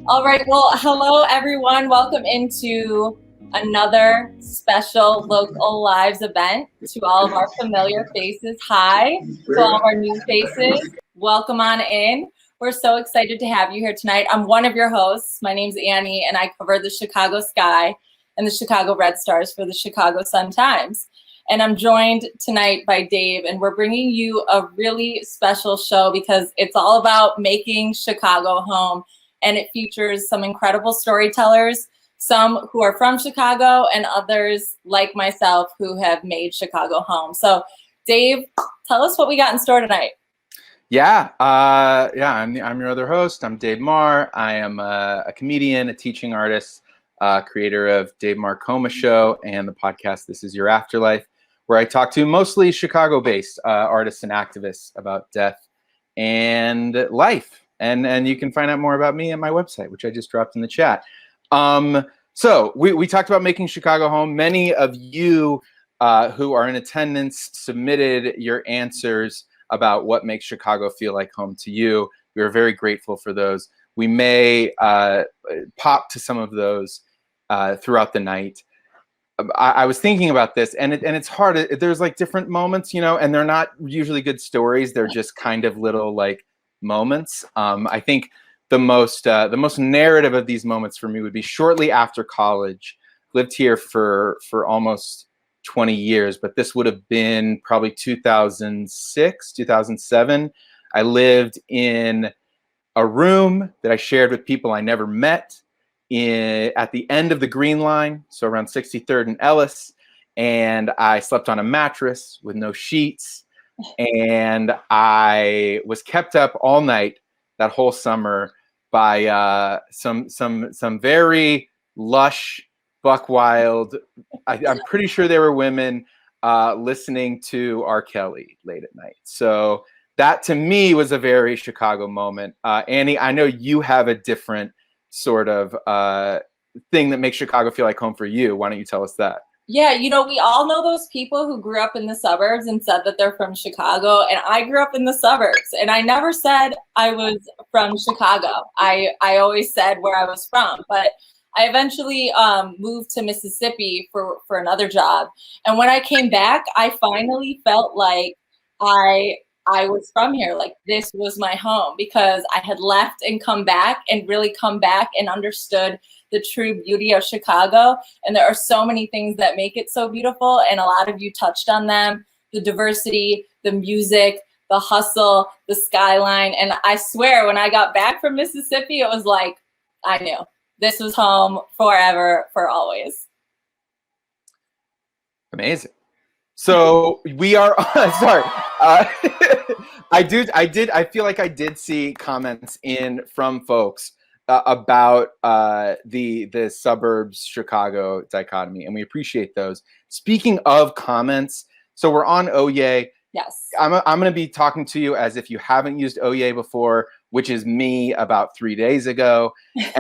All right, well, hello everyone. Welcome into another special Local Lives event. To all of our familiar faces, hi. To all of our new faces, welcome on in. We're so excited to have you here tonight. I'm one of your hosts. My name's Annie, and I cover the Chicago Sky and the Chicago Red Stars for the Chicago Sun-Times. And I'm joined tonight by Dave, and we're bringing you a really special show because it's all about making Chicago home. And it features some incredible storytellers, some who are from Chicago and others like myself who have made Chicago home. So Dave, tell us what we got in store tonight. I'm your other host. I'm Dave Maher. I am a comedian, a teaching artist, creator of Dave Maher Coma Show and the podcast This Is Your Afterlife, where I talk to mostly Chicago-based artists and activists about death and life. And you can find out more about me at my website, which I just dropped in the chat. So we talked about making Chicago home. Many of you who are in attendance submitted your answers about what makes Chicago feel like home to you. We are very grateful for those. We may pop to some of those throughout the night. I was thinking about this, and it's hard. There's like different moments, and they're not usually good stories. They're just kind of little like moments. I think the most narrative of these moments for me would be shortly after college. Lived here for almost 20 years, but this would have been probably 2006, 2007. I lived in a room that I shared with people I never met at the end of the Green Line, so around 63rd and Ellis, and I slept on a mattress with no sheets. And I was kept up all night that whole summer by some very lush, buck wild. I'm pretty sure they were women listening to R. Kelly late at night. So that to me was a very Chicago moment. Annie, I know you have a different sort of thing that makes Chicago feel like home for you. Why don't you tell us that? Yeah, we all know those people who grew up in the suburbs and said that they're from Chicago. And I grew up in the suburbs, and I never said I was from Chicago. I always said where I was from, but I eventually moved to Mississippi for another job. And when I came back, I finally felt like I was from here. Like this was my home, because I had left and come back and really come back and understood the true beauty of Chicago. And there are so many things that make it so beautiful. And a lot of you touched on them: the diversity, the music, the hustle, the skyline. And I swear, when I got back from Mississippi, it was like, I knew this was home forever, for always. Amazing. So we are sorry. I feel like I did see comments in from folks about the suburbs Chicago dichotomy, and we appreciate those. Speaking of comments, so we're on Oye. Yes. I'm going to be talking to you as if you haven't used Oye before, which is me about 3 days ago.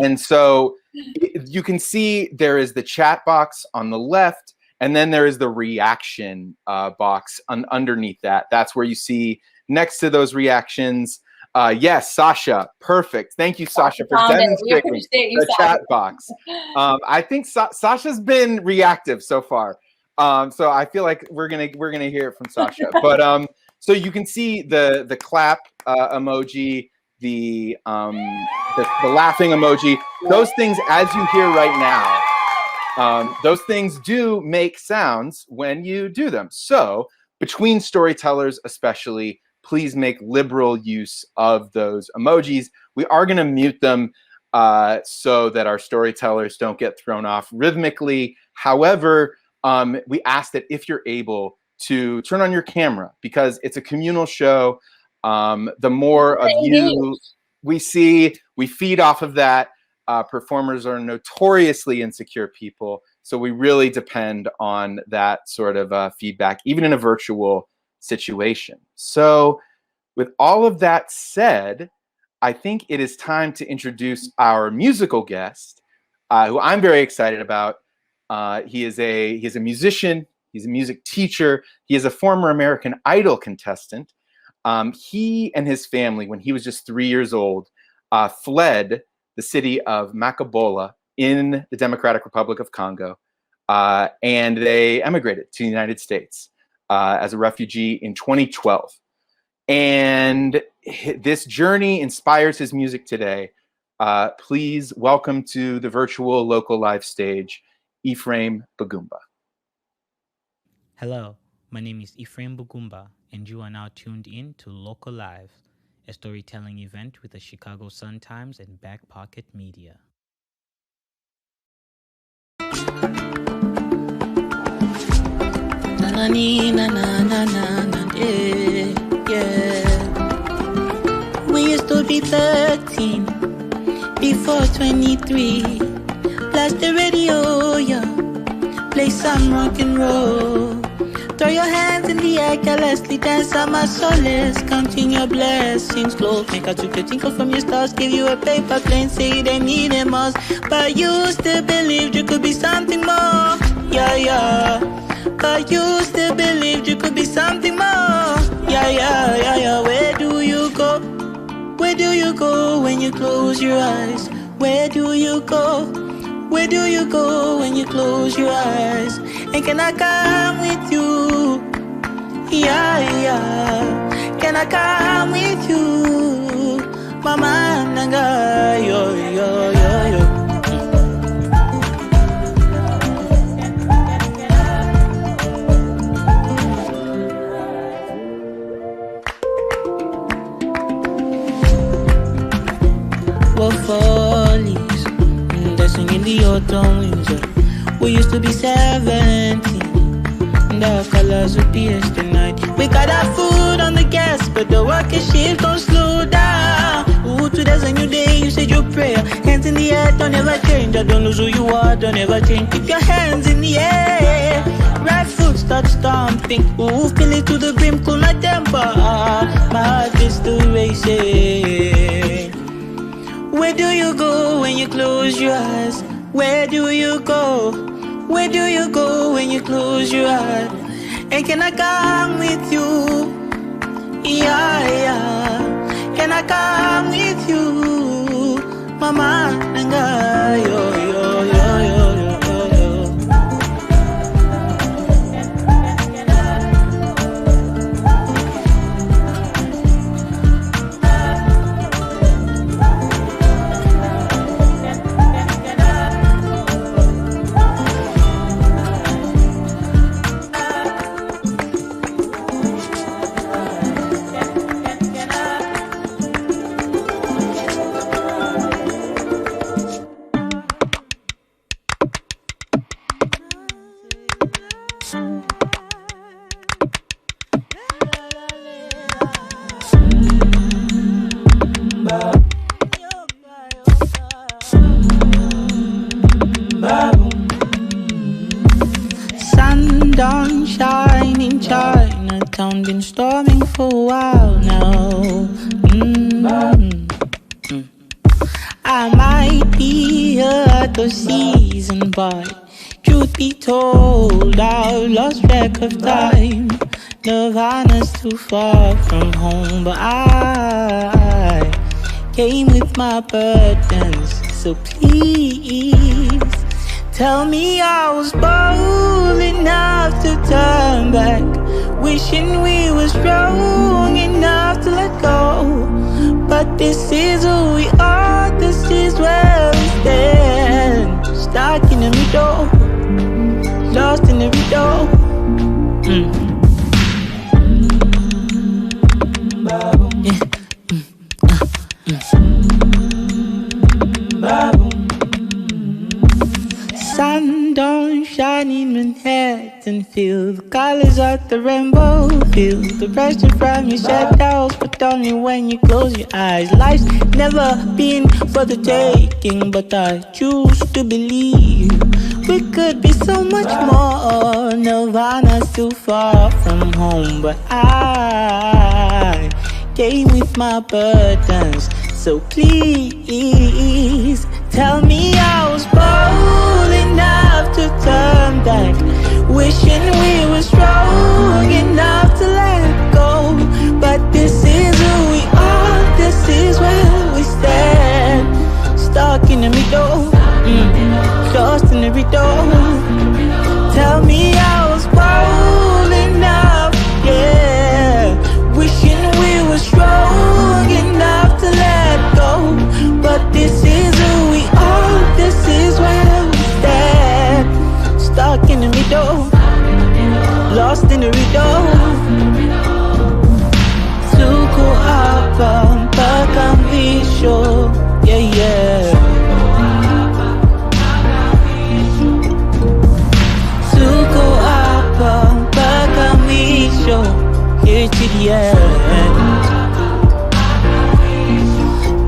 And so you can see there is the chat box on the left, and then there is the reaction box underneath that. That's where you see next to those reactions. Yes, Sasha, perfect. Thank you, Sasha, for demonstrating the chat box. I think Sasha's been reactive so far, so I feel like we're gonna hear it from Sasha. But so you can see the clap emoji, the laughing emoji. Those things, as you hear right now, those things do make sounds when you do them. So between storytellers, especially, please make liberal use of those emojis. We are going to mute them so that our storytellers don't get thrown off rhythmically. However, we ask that if you're able to turn on your camera, because it's a communal show. The more of you we see, we feed off of that. Performers are notoriously insecure people, so we really depend on that sort of feedback, even in a virtual situation. So with all of that said, I think it is time to introduce our musical guest, who I'm very excited about. He is a musician, he's a music teacher, he is a former American Idol contestant. He and his family, when he was just 3 years old, fled the city of Makobola in the Democratic Republic of Congo, and they emigrated to the United States as a refugee in 2012. And this journey inspires his music today. Please welcome to the virtual local live stage, Ephraim Bugumba. Hello, my name is Ephraim Bugumba, and you are now tuned in to Local Live, a storytelling event with the Chicago Sun-Times and Back Pocket Media. We used to be 13, before 23. Blast the radio, yeah. Play some rock and roll. Throw your hands in the air, carelessly dance on my solace. Counting your blessings close. Make a tinkle from your stars. Give you a paper plane, say they need them us. But you still believed you could be something more. Yeah, yeah. But you still believed you could be something more. Yeah, yeah, yeah, yeah. Where do you go? Where do you go when you close your eyes? Where do you go? Where do you go when you close your eyes? And can I come with you? Yeah, yeah. Can I come with you? Mama nanga, yo, yo, yo, yo. What follies, dancing in the autumn winds. We used to be 17, the colors would be as tonight. We got our food on the gas, but the working shift don't slow down. Ooh, today's a new day, you said your prayer. Hands in the air, don't ever change. I don't lose who you are, don't ever change. Keep your hands in the air. Right foot start stomping. Ooh, feel it to the brim, cool my temper. My heart is still racing. Where do you go when you close your eyes? Where do you go? Where do you go when you close your eyes? And can I come with you? Yeah, yeah. Can I come with you? Mama, nanga, yo, yo, yo, yo, yo, yo. Sundown shine in Chinatown, been storming for a while now. I might be out of season, but truth be told, I've lost track of time. Nirvana's too far from home, but I came with my burdens, so please tell me I was bold enough to turn back, wishing we were strong enough to let go. But this is who we are, this is where we stand. Stuck in the middle, lost in the middle. Sun don't shine in Manhattan. Feel the colors of the rainbow. Feel the pressure from your shadows, but only when you close your eyes. Life's never been for the taking, but I choose to believe we could be so much more. Nirvana's too far from home, but I came with my burdens. So please tell me I was bold enough to turn back, wishing we were strong enough to let go. But this is who we are, this is where we stand. Stop middle, lost in the riddle. Tell me I was bold enough, yeah. Wishing we were strong enough to let go. But this is who we are, this is where we stand. Stuck in the middle, lost in the riddle. Suko hapa mpaka mwisho, yeah, yeah. Suko hapa mpaka mwisho, here to the end.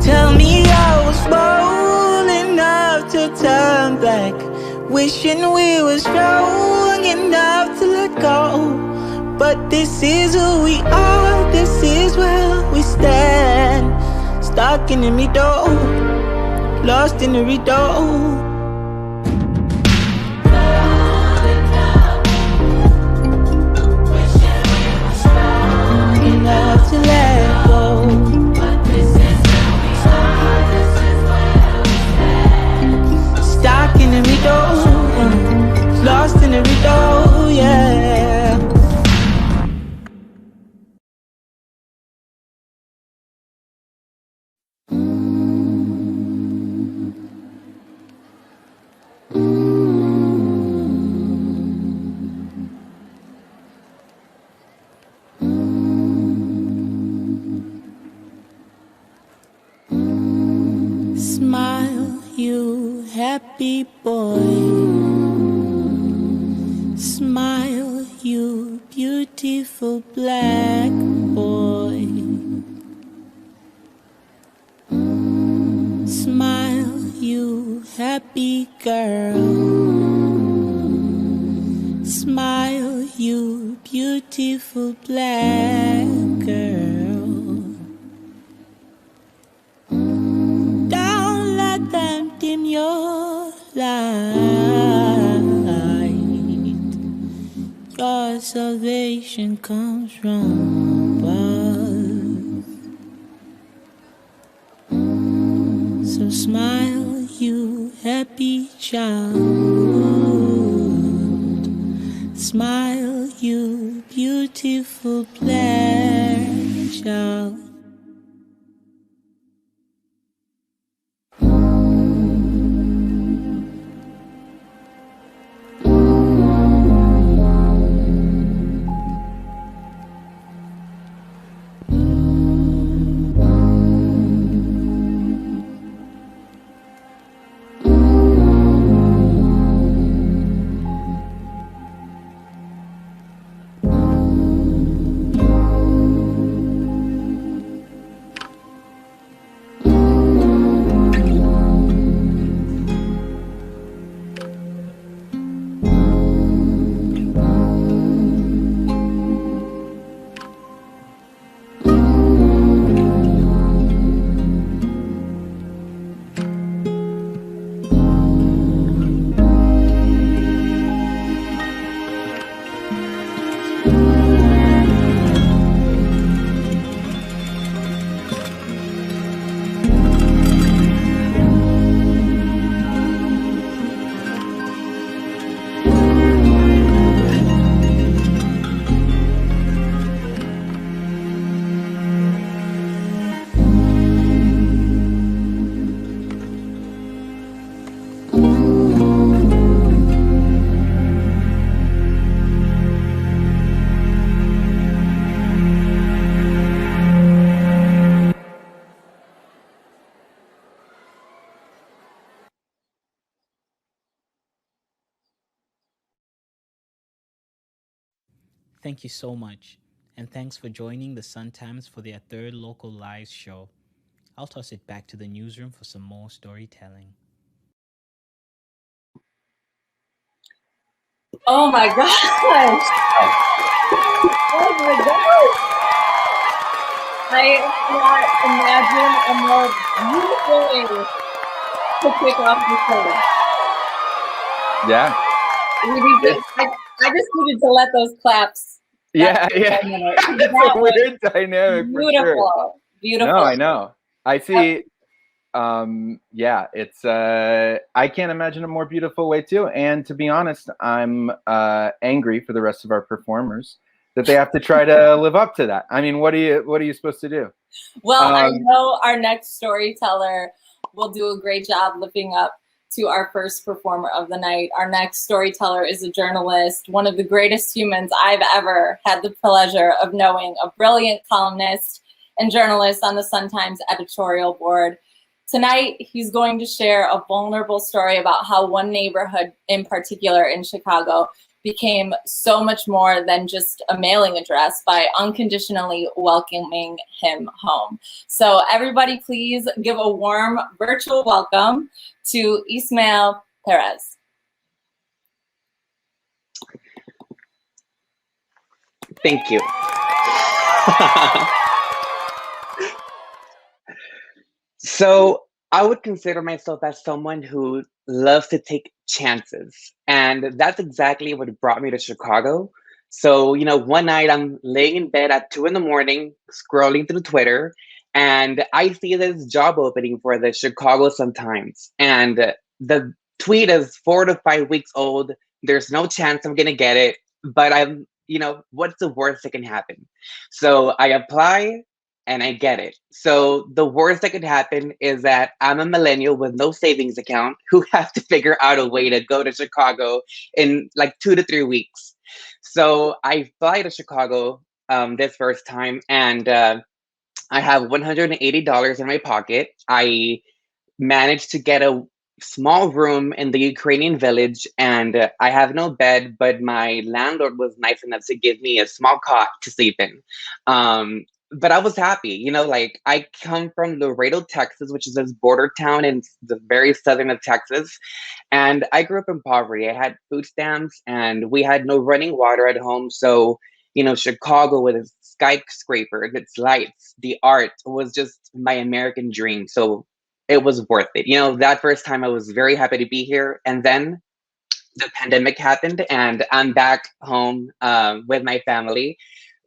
Tell me I was bold enough to turn back, wishing we were strong enough to let go. But this is who we are, this is where we stand. Stuck in the middle, lost in the riddle. Enough to let go. But this is who we are, this is where we stand. Stuck in the middle, lost in the riddle, yeah. Smile, you happy boy. Smile, you beautiful black boy. Smile, you happy girl. Smile, you beautiful black girl. Don't let them dim your light. Your salvation comes from above. So smile, you happy child. Smile, you beautiful black child. Thank you so much, and thanks for joining the Sun Times for their third Local Lives show. I'll toss it back to the newsroom for some more storytelling. Oh my gosh! Oh my gosh! I cannot imagine a more beautiful way to kick off the show. Yeah. I just needed to let those claps. Yeah. It's a weird dynamic. Beautiful. For sure. Beautiful. No, I know. I see. Yeah, it's I can't imagine a more beautiful way too. And to be honest, I'm angry for the rest of our performers that they have to try to live up to that. I mean, what are you supposed to do? Well, I know our next storyteller will do a great job living up to our first performer of the night. Our next storyteller is a journalist, one of the greatest humans I've ever had the pleasure of knowing, a brilliant columnist and journalist on the Sun-Times editorial board. Tonight, he's going to share a vulnerable story about how one neighborhood in particular in Chicago became so much more than just a mailing address by unconditionally welcoming him home. So everybody please give a warm virtual welcome to Ismael Perez. Thank you. So I would consider myself as someone who loves to take chances. And that's exactly what brought me to Chicago. So, one night I'm laying in bed at 2 a.m, scrolling through Twitter, and I see this job opening for the Chicago Sun-Times. And the tweet is 4 to 5 weeks old. There's no chance I'm going to get it, but what's the worst that can happen? So I apply and I get it. So the worst that could happen is that I'm a millennial with no savings account who has to figure out a way to go to Chicago in like 2 to 3 weeks. So I fly to Chicago this first time, and I have $180 in my pocket. I managed to get a small room in the Ukrainian village, and I have no bed, but my landlord was nice enough to give me a small cot to sleep in. But I was happy, like I come from Laredo, Texas, which is this border town in the very southern of Texas. And I grew up in poverty. I had food stamps and we had no running water at home. So, Chicago with its skyscrapers, its lights, the art was just my American dream. So it was worth it. That first time I was very happy to be here. And then the pandemic happened and I'm back home with my family.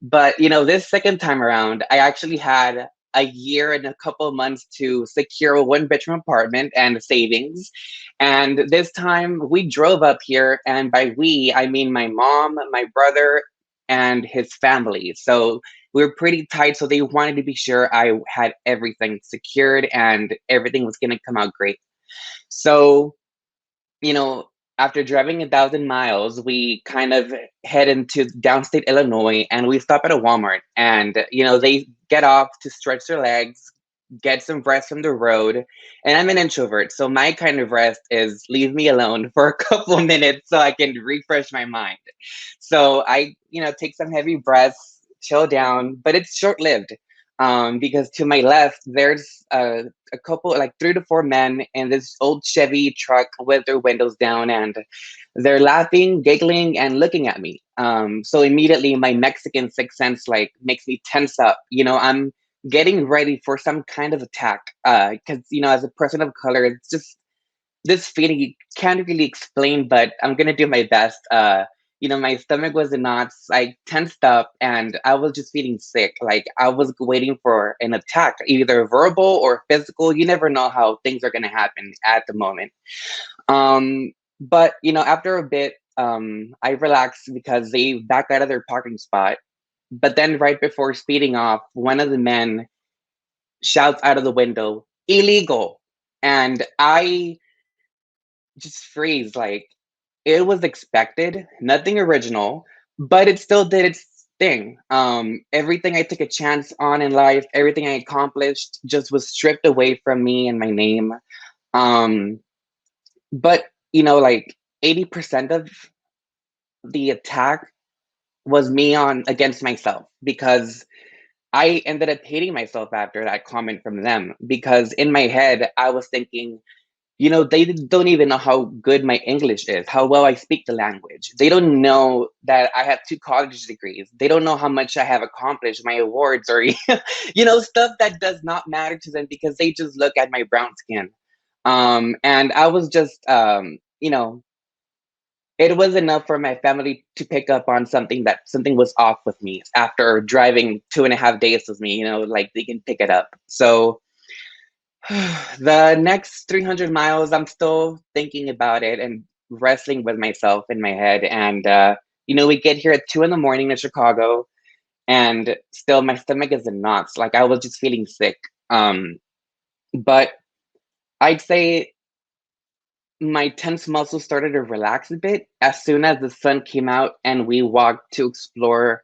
But, this second time around, I actually had a year and a couple of months to secure a 1-bedroom apartment and savings. And this time we drove up here, and by we, I mean my mom, my brother, and his family. So we were pretty tight. So they wanted to be sure I had everything secured and everything was going to come out great. So, after driving 1,000 miles, we kind of head into downstate Illinois, and we stop at a Walmart, and, they get off to stretch their legs, get some rest from the road. And I'm an introvert, so my kind of rest is leave me alone for a couple of minutes so I can refresh my mind. So I, take some heavy breaths, chill down, but it's short-lived. Because to my left, there's a couple, like 3 to 4 men in this old Chevy truck with their windows down, and they're laughing, giggling, and looking at me. So immediately my Mexican sixth sense like makes me tense up. I'm getting ready for some kind of attack. Because as a person of color, it's just this feeling you can't really explain, but I'm gonna do my best. My stomach was in knots. I tensed up and I was just feeling sick. Like I was waiting for an attack, either verbal or physical. You never know how things are going to happen at the moment. But, after a bit, I relaxed because they backed out of their parking spot. But then right before speeding off, one of the men shouts out of the window, "Illegal." And I just freeze, like, it was expected, nothing original, but it still did its thing. Everything I took a chance on in life, everything I accomplished just was stripped away from me and my name. But, like 80% of the attack was me on against myself, because I ended up hating myself after that comment from them, because in my head, I was thinking, they don't even know how good my English is, how well I speak the language. They don't know that I have 2 college degrees. They don't know how much I have accomplished, my awards, or, stuff that does not matter to them because they just look at my brown skin. And I was just, it was enough for my family to pick up on something was off with me after driving 2.5 days with me, like they can pick it up. So The next 300 miles, I'm still thinking about it and wrestling with myself in my head. And, we get here at 2 in the morning in Chicago, and still my stomach is in knots. Like I was just feeling sick. But I'd say my tense muscles started to relax a bit as soon as the sun came out and we walked to explore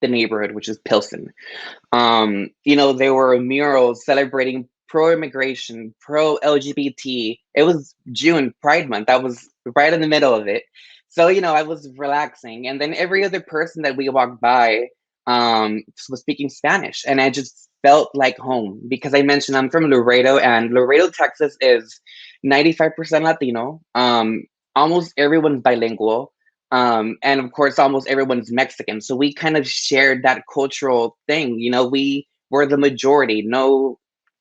the neighborhood, which is Pilsen. There were murals celebrating pro-immigration, pro-LGBT. It was June, Pride Month. I was right in the middle of it. So, I was relaxing. And then every other person that we walked by was speaking Spanish. And I just felt like home because I mentioned I'm from Laredo, and Laredo, Texas is 95% Latino. Almost everyone's bilingual. And of course, almost everyone's Mexican. So we kind of shared that cultural thing. We were the majority.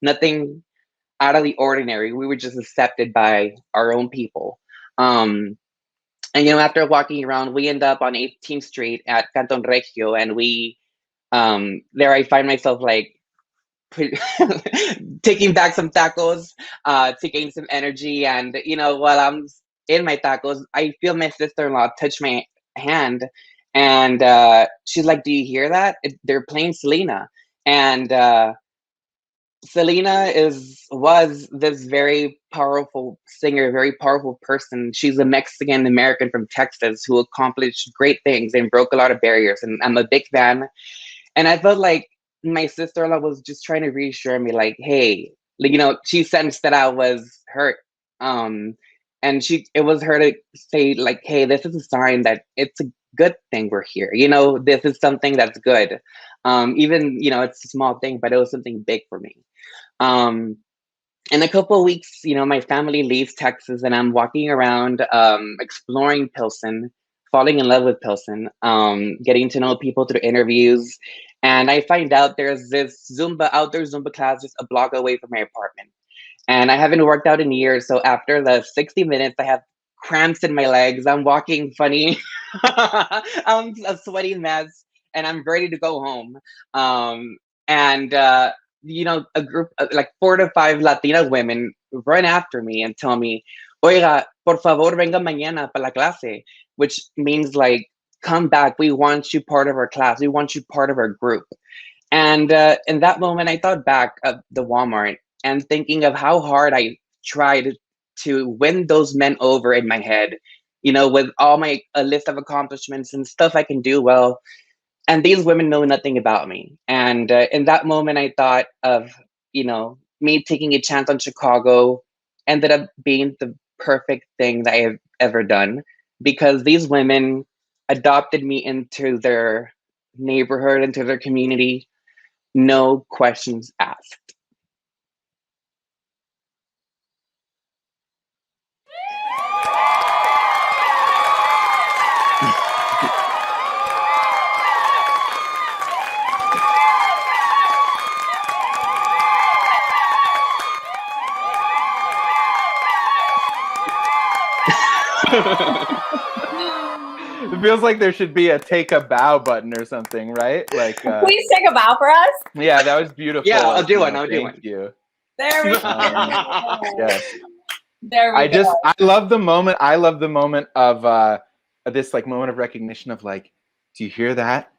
Nothing out of the ordinary. We were just accepted by our own people. And after walking around, we end up on 18th Street at Canton Regio, and there I find myself like taking back some tacos to gain some energy. And while I'm in my tacos, I feel my sister-in-law touch my hand, and she's like, "Do you hear that? They're playing Selena." And Selena was this very powerful singer, very powerful person. She's a Mexican American from Texas who accomplished great things and broke a lot of barriers. And I'm a big fan. And I felt like my sister-in-law was just trying to reassure me, like, hey, she sensed that I was hurt. And it was her to say, like, hey, this is a sign that it's a good thing we're here. This is something that's good. Even, it's a small thing, but it was something big for me. In a couple of weeks, my family leaves Texas, and I'm walking around, exploring Pilsen, falling in love with Pilsen, getting to know people through interviews. And I find out there's this outdoor Zumba class just a block away from my apartment. And I haven't worked out in years. So after the 60 minutes, I have cramps in my legs. I'm walking funny. I'm a sweaty mess, and I'm ready to go home. And a group of like 4 to 5 Latina women run after me and tell me, "Oiga, por favor, venga mañana para la clase," which means like, "Come back. We want you part of our class. We want you part of our group." And in that moment, I thought back of the Walmart and thinking of how hard I tried to win those men over in my head, with all a list of accomplishments and stuff I can do well. And these women know nothing about me. And in that moment, I thought of, me taking a chance on Chicago ended up being the perfect thing that I have ever done, because these women adopted me into their neighborhood, into their community, no questions asked. It feels like there should be a take a bow button or something, right? Like, please take a bow for us. Yeah, that was beautiful. Yeah, I'll do one. Thank you. There we go. Yes. There we go. I love the moment. I love the moment of this like moment of recognition of like, do you hear that?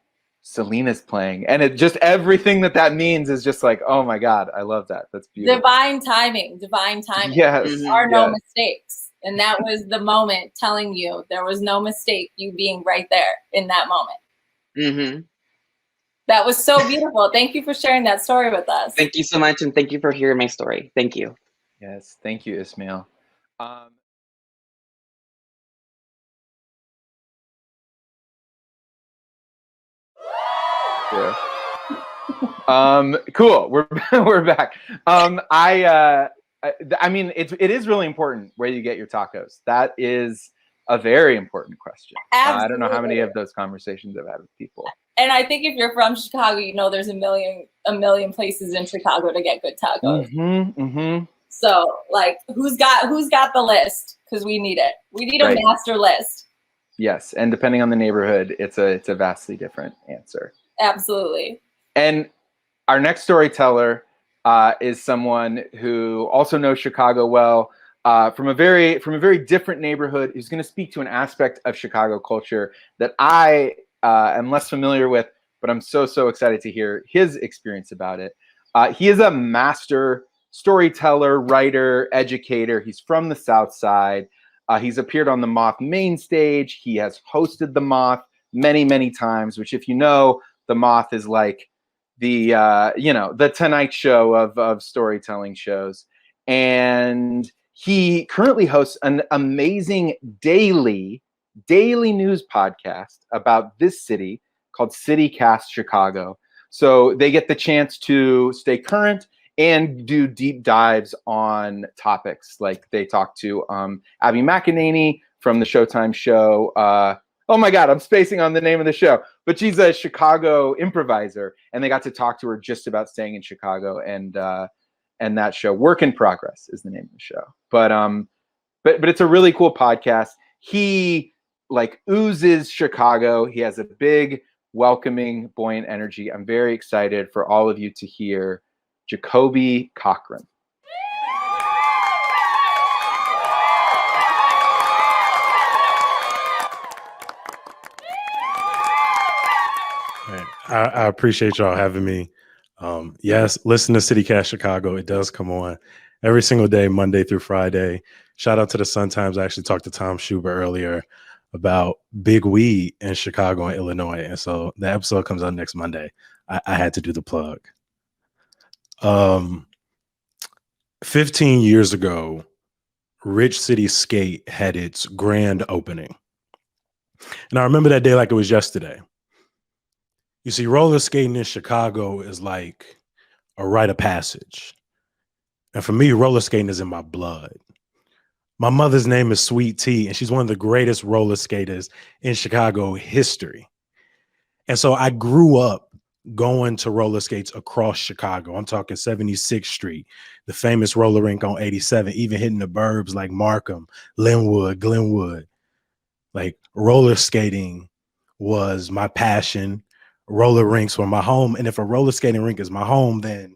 Selena's playing, and it just everything that means is just like, oh my God, I love that. That's beautiful. Divine timing. Yes. There are no mistakes. And that was the moment telling you there was no mistake, you being right there in that moment. Mm-hmm. That was so beautiful. Thank you for sharing that story with us. Thank you so much. And thank you for hearing my story. Thank you. Yes. Thank you, Ismail. Yeah. Cool. We're back. I mean, it is really important where you get your tacos. That is a very important question. I don't know how many of those conversations I've had with people. And I think if you're from Chicago, there's a million places in Chicago to get good tacos. Mm-hmm, mm-hmm. So, like, who's got the list? Because we need it. We need a master list. Yes, and depending on the neighborhood, it's a vastly different answer. Absolutely. And our next storyteller is someone who also knows Chicago well, from a very different neighborhood. He's going to speak to an aspect of Chicago culture that I am less familiar with, but I'm so excited to hear his experience about it. He is a master storyteller, writer, educator. He's from the South Side. He's appeared on the Moth main stage. He has hosted the Moth many times, which, if you know, the Moth is like the the Tonight Show of storytelling shows. And he currently hosts an amazing daily news podcast about this city called CityCast Chicago. So they get the chance to stay current and do deep dives on topics. Like they talked to Abby McEnany from the Showtime show. Oh my God, I'm spacing on the name of the show, but she's a Chicago improviser, and they got to talk to her just about staying in Chicago. And that show, Work in Progress, is the name of the show. But it's a really cool podcast. He like oozes Chicago. He has a big, welcoming, buoyant energy. I'm very excited for all of you to hear Jacoby Cochran. I appreciate y'all having me. Yes, listen to CityCast Chicago. It does come on every single day, Monday through Friday. Shout out to the Sun-Times. I actually talked to Tom Schubert earlier about big weed in Chicago and Illinois. And so the episode comes out next Monday. I had to do the plug. 15 years ago, Rich City Skate had its grand opening. And I remember that day like it was yesterday. You see, roller skating in Chicago is like a rite of passage. And for me, roller skating is in my blood. My mother's name is Sweet Tea, and she's one of the greatest roller skaters in Chicago history. And so I grew up going to roller skates across Chicago. I'm talking 76th Street, the famous roller rink on 87, even hitting the burbs like Markham, Linwood, Glenwood. Like roller skating was my passion. Roller rinks were my home. And if a roller skating rink is my home, then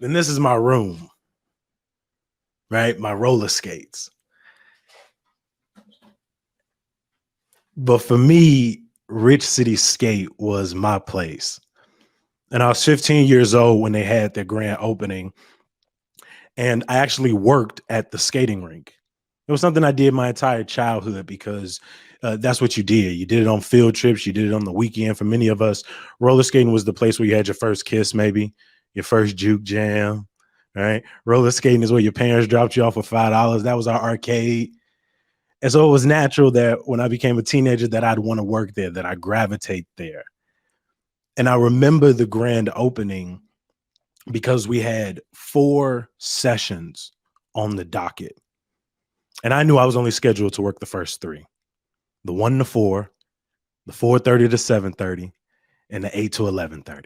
this is my room, right? My roller skates. But for me, Rich City Skate was my place. And I was 15 years old when they had their grand opening. And I actually worked at the skating rink. It was something I did my entire childhood because that's what you did. You did it on field trips. You did it on the weekend. For many of us, roller skating was the place where you had your first kiss, maybe your first juke jam, right? Roller skating is where your parents dropped you off for $5. That was our arcade. And so it was natural that when I became a teenager that I'd want to work there, that I gravitate there. And I remember the grand opening because we had 4 sessions on the docket. And I knew I was only scheduled to work the first 3. The 1 to 4, the 4:30 to 7:30, and the 8 to 11:30.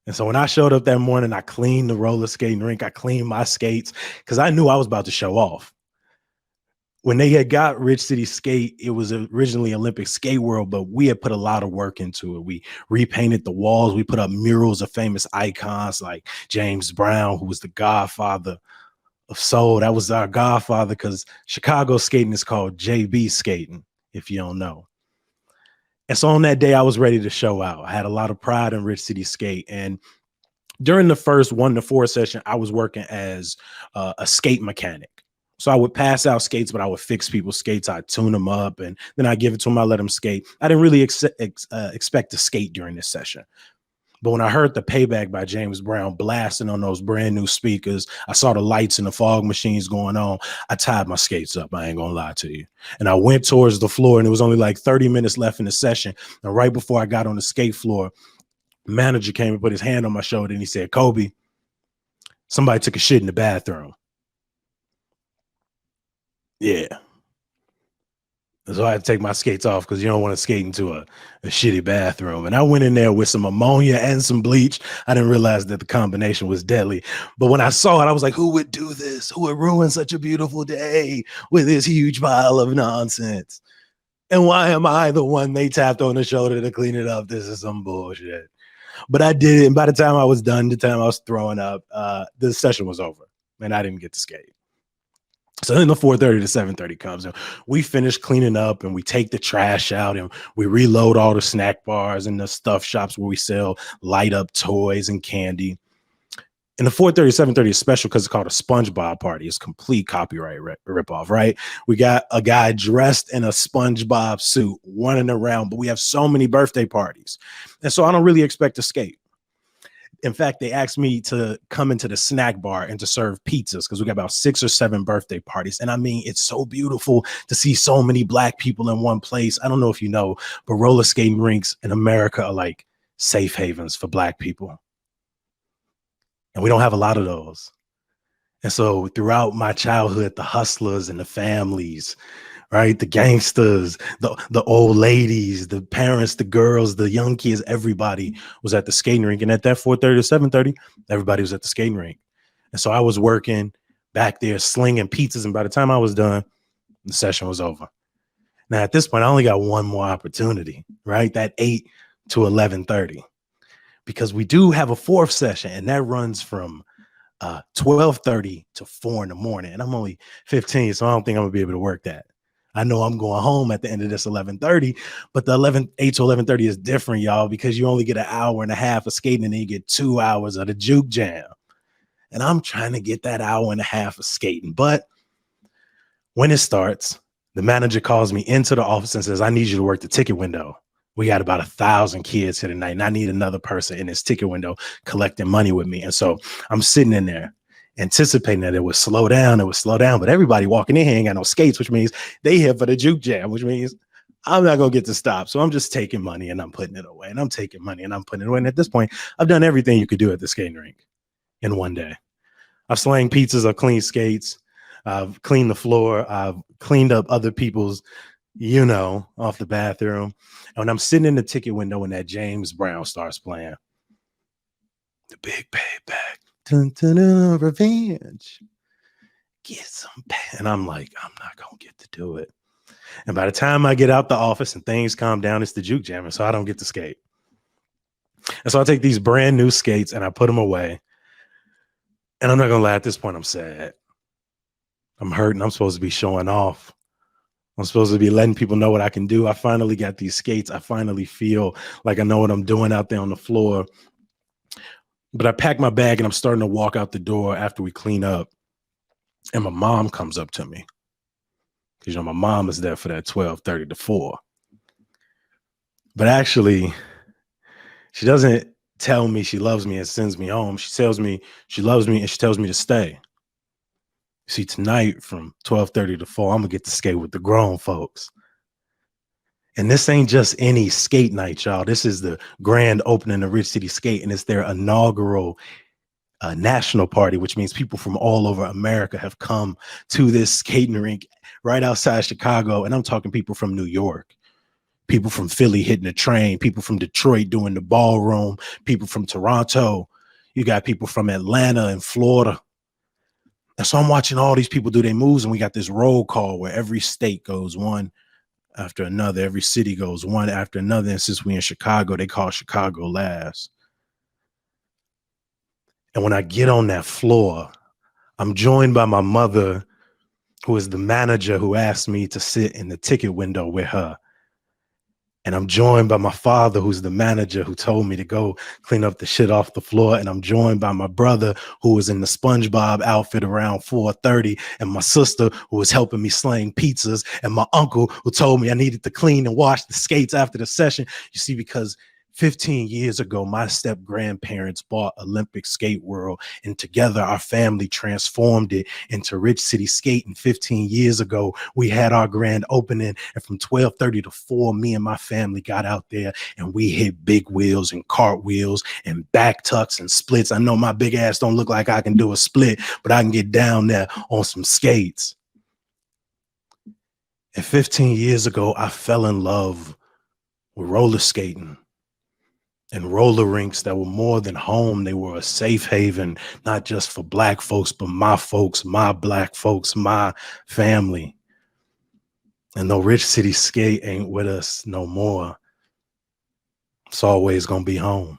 And so when I showed up that morning, I cleaned the roller skating rink. I cleaned my skates because I knew I was about to show off. When they had got Rich City Skate, it was originally Olympic Skate World, but we had put a lot of work into it. We repainted the walls. We put up murals of famous icons like James Brown, who was the godfather of soul. That was our godfather because Chicago skating is called JB skating, if you don't know. And so on that day, I was ready to show out. I had a lot of pride in Rich City Skate. And during the first 1 to 4 session, I was working as a skate mechanic. So I would pass out skates, but I would fix people's skates. I'd tune them up, and then I'd give it to them. I let them skate. I didn't really expect to skate during this session. But when I heard the Payback by James Brown blasting on those brand new speakers, I saw the lights and the fog machines going on. I tied my skates up. I ain't gonna lie to you. And I went towards the floor, and it was only like 30 minutes left in the session. And right before I got on the skate floor, the manager came and put his hand on my shoulder, and he said, "Kobe, somebody took a shit in the bathroom." Yeah. So I had to take my skates off because you don't want to skate into a shitty bathroom. And I went in there with some ammonia and some bleach. I didn't realize that the combination was deadly. But when I saw it, I was like, who would do this? Who would ruin such a beautiful day with this huge pile of nonsense? And why am I the one they tapped on the shoulder to clean it up? This is some bullshit. But I did it. And by the time I was done, the time I was throwing up, the session was over and I didn't get to skate. So then the 4:30 to 7:30 comes and we finish cleaning up and we take the trash out and we reload all the snack bars and the stuff shops where we sell light up toys and candy. And the 4:30 7:30 is special because it's called a SpongeBob party. It's complete copyright ripoff, right? We got a guy dressed in a SpongeBob suit running around, but we have so many birthday parties. And so I don't really expect to skate. In fact, they asked me to come into the snack bar and to serve pizzas because we got about 6 or 7 birthday parties. And I mean, it's so beautiful to see so many Black people in one place. I don't know if you know, but roller skating rinks in America are like safe havens for Black people. And we don't have a lot of those. And so throughout my childhood, the hustlers and the families, right? The gangsters, the old ladies, the parents, the girls, the young kids, everybody was at the skating rink. And at that 4:30 to 7:30, everybody was at the skating rink. And so I was working back there slinging pizzas. And by the time I was done, the session was over. Now at this point, I only got one more opportunity, right? That 8 to 11:30, because we do have a 4th session and that runs from 12:30 to 4 in the morning. And I'm only 15, so I don't think I'm gonna be able to work that. I know I'm going home at the end of this 11:30, but the 8 to 11:30 is different, y'all, because you only get an hour and a half of skating and then you get 2 hours of the juke jam. And I'm trying to get that hour and a half of skating. But when it starts, the manager calls me into the office and says, I need you to work the ticket window. We got about 1,000 kids here tonight, and I need another person in this ticket window collecting money with me. And so I'm sitting in there anticipating that it would slow down, but everybody walking in here ain't got no skates, which means they here for the juke jam, which means I'm not gonna get to stop. So I'm just taking money and I'm putting it away, and I'm taking money and I'm putting it away. And at this point, I've done everything you could do at the skating rink in one day. I've slanged pizzas, I've cleaned skates, I've cleaned the floor, I've cleaned up other people's, off the bathroom. And when I'm sitting in the ticket window and that James Brown starts playing, the big payback. Dun, dun, dun, revenge, get some pay. And I'm like, I'm not gonna get to do it. And by the time I get out the office and things calm down, it's the juke jammer, so I don't get to skate. And so I take these brand new skates and I put them away. And I'm not gonna lie, at this point I'm sad. I'm hurting. I'm supposed to be showing off. I'm supposed to be letting people know what I can do. I finally got these skates. I finally feel like I know what I'm doing out there on the floor. But I pack my bag and I'm starting to walk out the door after we clean up. And my mom comes up to me. Because, my mom is there for that 12:30 to 4. But actually, she doesn't tell me she loves me and sends me home. She tells me she loves me and she tells me to stay. See, tonight from 12:30 to 4, I'm going to get to skate with the grown folks. And this ain't just any skate night, y'all. This is the grand opening of Rich City Skate, and it's their inaugural national party, which means people from all over America have come to this skating rink right outside Chicago. And I'm talking people from New York, people from Philly hitting the train, people from Detroit doing the ballroom, people from Toronto. You got people from Atlanta and Florida. And so I'm watching all these people do their moves, and we got this roll call where every state goes one after another. Every city goes one after another. And since we in Chicago, they call Chicago last. And when I get on that floor, I'm joined by my mother, who is the manager who asked me to sit in the ticket window with her. And I'm joined by my father, who's the manager, who told me to go clean up the shit off the floor. And I'm joined by my brother, who was in the SpongeBob outfit around 4:30, and my sister, who was helping me sling pizzas, and my uncle, who told me I needed to clean and wash the skates after the session. You see, because 15 years ago, my step-grandparents bought Olympic Skate World, and together our family transformed it into Rich City Skate. And 15 years ago, we had our grand opening, and from 12:30 to 4, me and my family got out there and we hit big wheels and cartwheels and back tucks and splits. I know my big ass don't look like I can do a split, but I can get down there on some skates. And 15 years ago, I fell in love with roller skating and roller rinks that were more than home. They were a safe haven, not just for Black folks, but my folks, my Black folks, my family. And though Rich City Skate ain't with us no more, it's always gonna be home.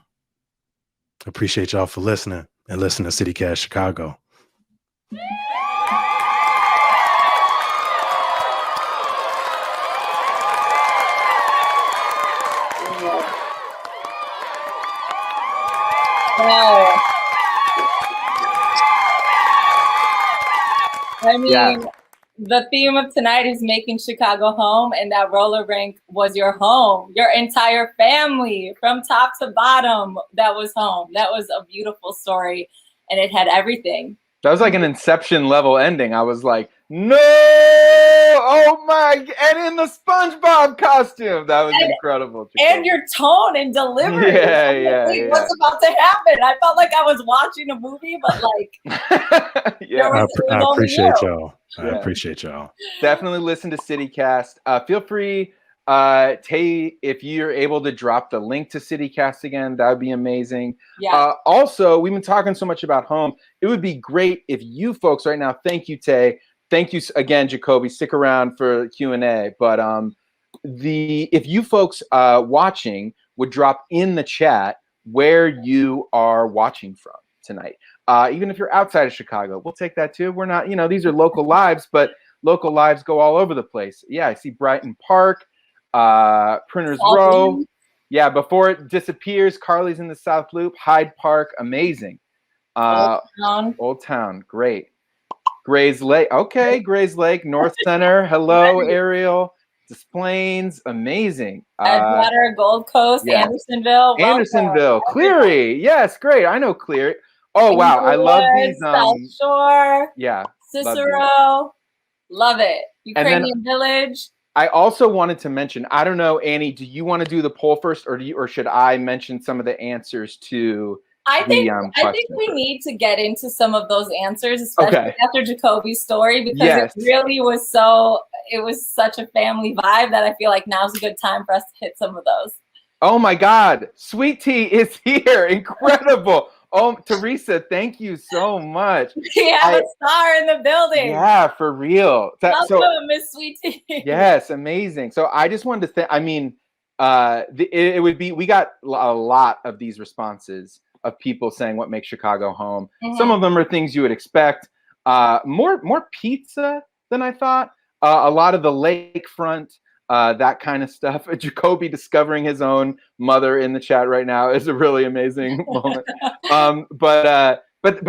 Appreciate y'all for listening and listening to CityCast Chicago. Wow. I mean, the theme of tonight is making Chicago home, and that roller rink was your home. Your entire family, from top to bottom, that was home. That was a beautiful story, and it had everything. That was like an Inception level ending. I was like, no, oh my, and in the SpongeBob costume. That was incredible. And your tone and delivery. What's about to happen? I felt like I was watching a movie, but like, I appreciate y'all. I appreciate y'all. Definitely listen to CityCast. Feel free, Tay, if you're able to drop the link to CityCast again, that would be amazing. Yeah. Also, we've been talking so much about home. It would be great if you folks right now, thank you, Tay. Thank you again, Jacoby. Stick around for Q&A. But if you folks watching would drop in the chat where you are watching from tonight. Even if you're outside of Chicago, we'll take that too. We're not, these are local lives, but local lives go all over the place. Yeah, I see Brighton Park, Printers Row. Yeah, before it disappears, Carly's in the South Loop, Hyde Park, amazing. Old Town, great. Grays Lake, okay, Grays Lake, North Center, hello, Ariel. Des Plaines, amazing. Edgewater, Gold Coast, yeah. Andersonville. Andersonville, Cleary, yes, great. I know Cleary. Oh wow, I love these. South Shore. Yeah. Cicero, love it. Ukrainian Village. I also wanted to mention. I don't know, Annie. Do you want to do the poll first, or should I mention some of the answers to? I think we need to get into some of those answers, especially after Jacoby's story, because it really was it was such a family vibe that I feel like now's a good time for us to hit some of those. Oh my God, Sweet Tea is here! Incredible. Oh, Teresa, thank you so much. We have a star in the building. Yeah, for real. Welcome, Miss Sweet Tea. Yes, amazing. So I just wanted to think. I mean, it would be. We got a lot of these responses of people saying what makes Chicago home. Mm-hmm. Some of them are things you would expect. More pizza than I thought. A lot of the lakefront, that kind of stuff. Jacoby discovering his own mother in the chat right now is a really amazing moment. But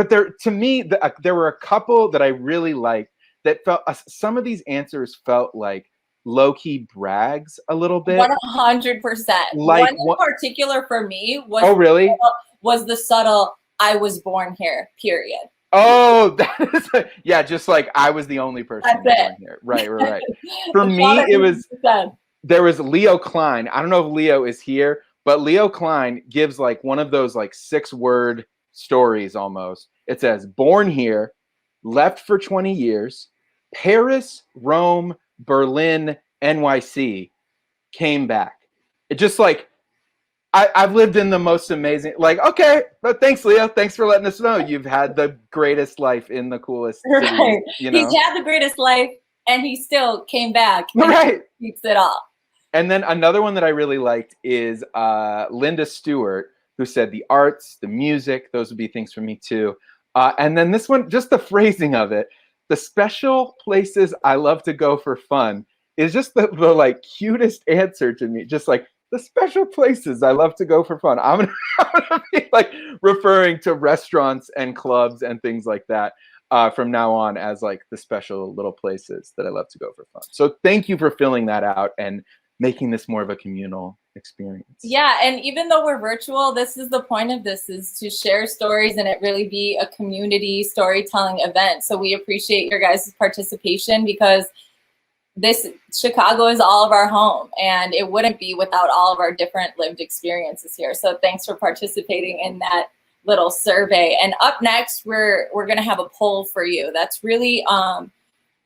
there, to me, there were a couple that I really liked that felt. Some of these answers felt like low-key brags a little bit. 100%. Like one in particular for me was. Oh, really? Was the subtle "I was born here" period. Oh, that is just like I was the only person born here. Right. For me, it was there was Leo Klein. I don't know if Leo is here, but Leo Klein gives like one of those like 6-word stories almost. It says born here, left for 20 years, Paris, Rome, Berlin, NYC, came back. It just like I've lived in the most amazing, like, okay, but thanks, Leo. Thanks for letting us know you've had the greatest life in the coolest city. He's had the greatest life, and he still came back. Right. Keeps it all. And then another one that I really liked is Linda Stewart, who said the arts, the music, those would be things for me too. And then this one, just the phrasing of it, the special places I love to go for fun is just the like cutest answer to me. Just like, the special places I love to go for fun. I'm gonna be like referring to restaurants and clubs and things like that from now on as like the special little places that I love to go for fun. So thank you for filling that out and making this more of a communal experience. Yeah, and even though we're virtual, this is the point of this, is to share stories and it really be a community storytelling event. So we appreciate your guys' participation, because Chicago is all of our home, and it wouldn't be without all of our different lived experiences here. So thanks for participating in that little survey. And up next, we're going to have a poll for you. That's really,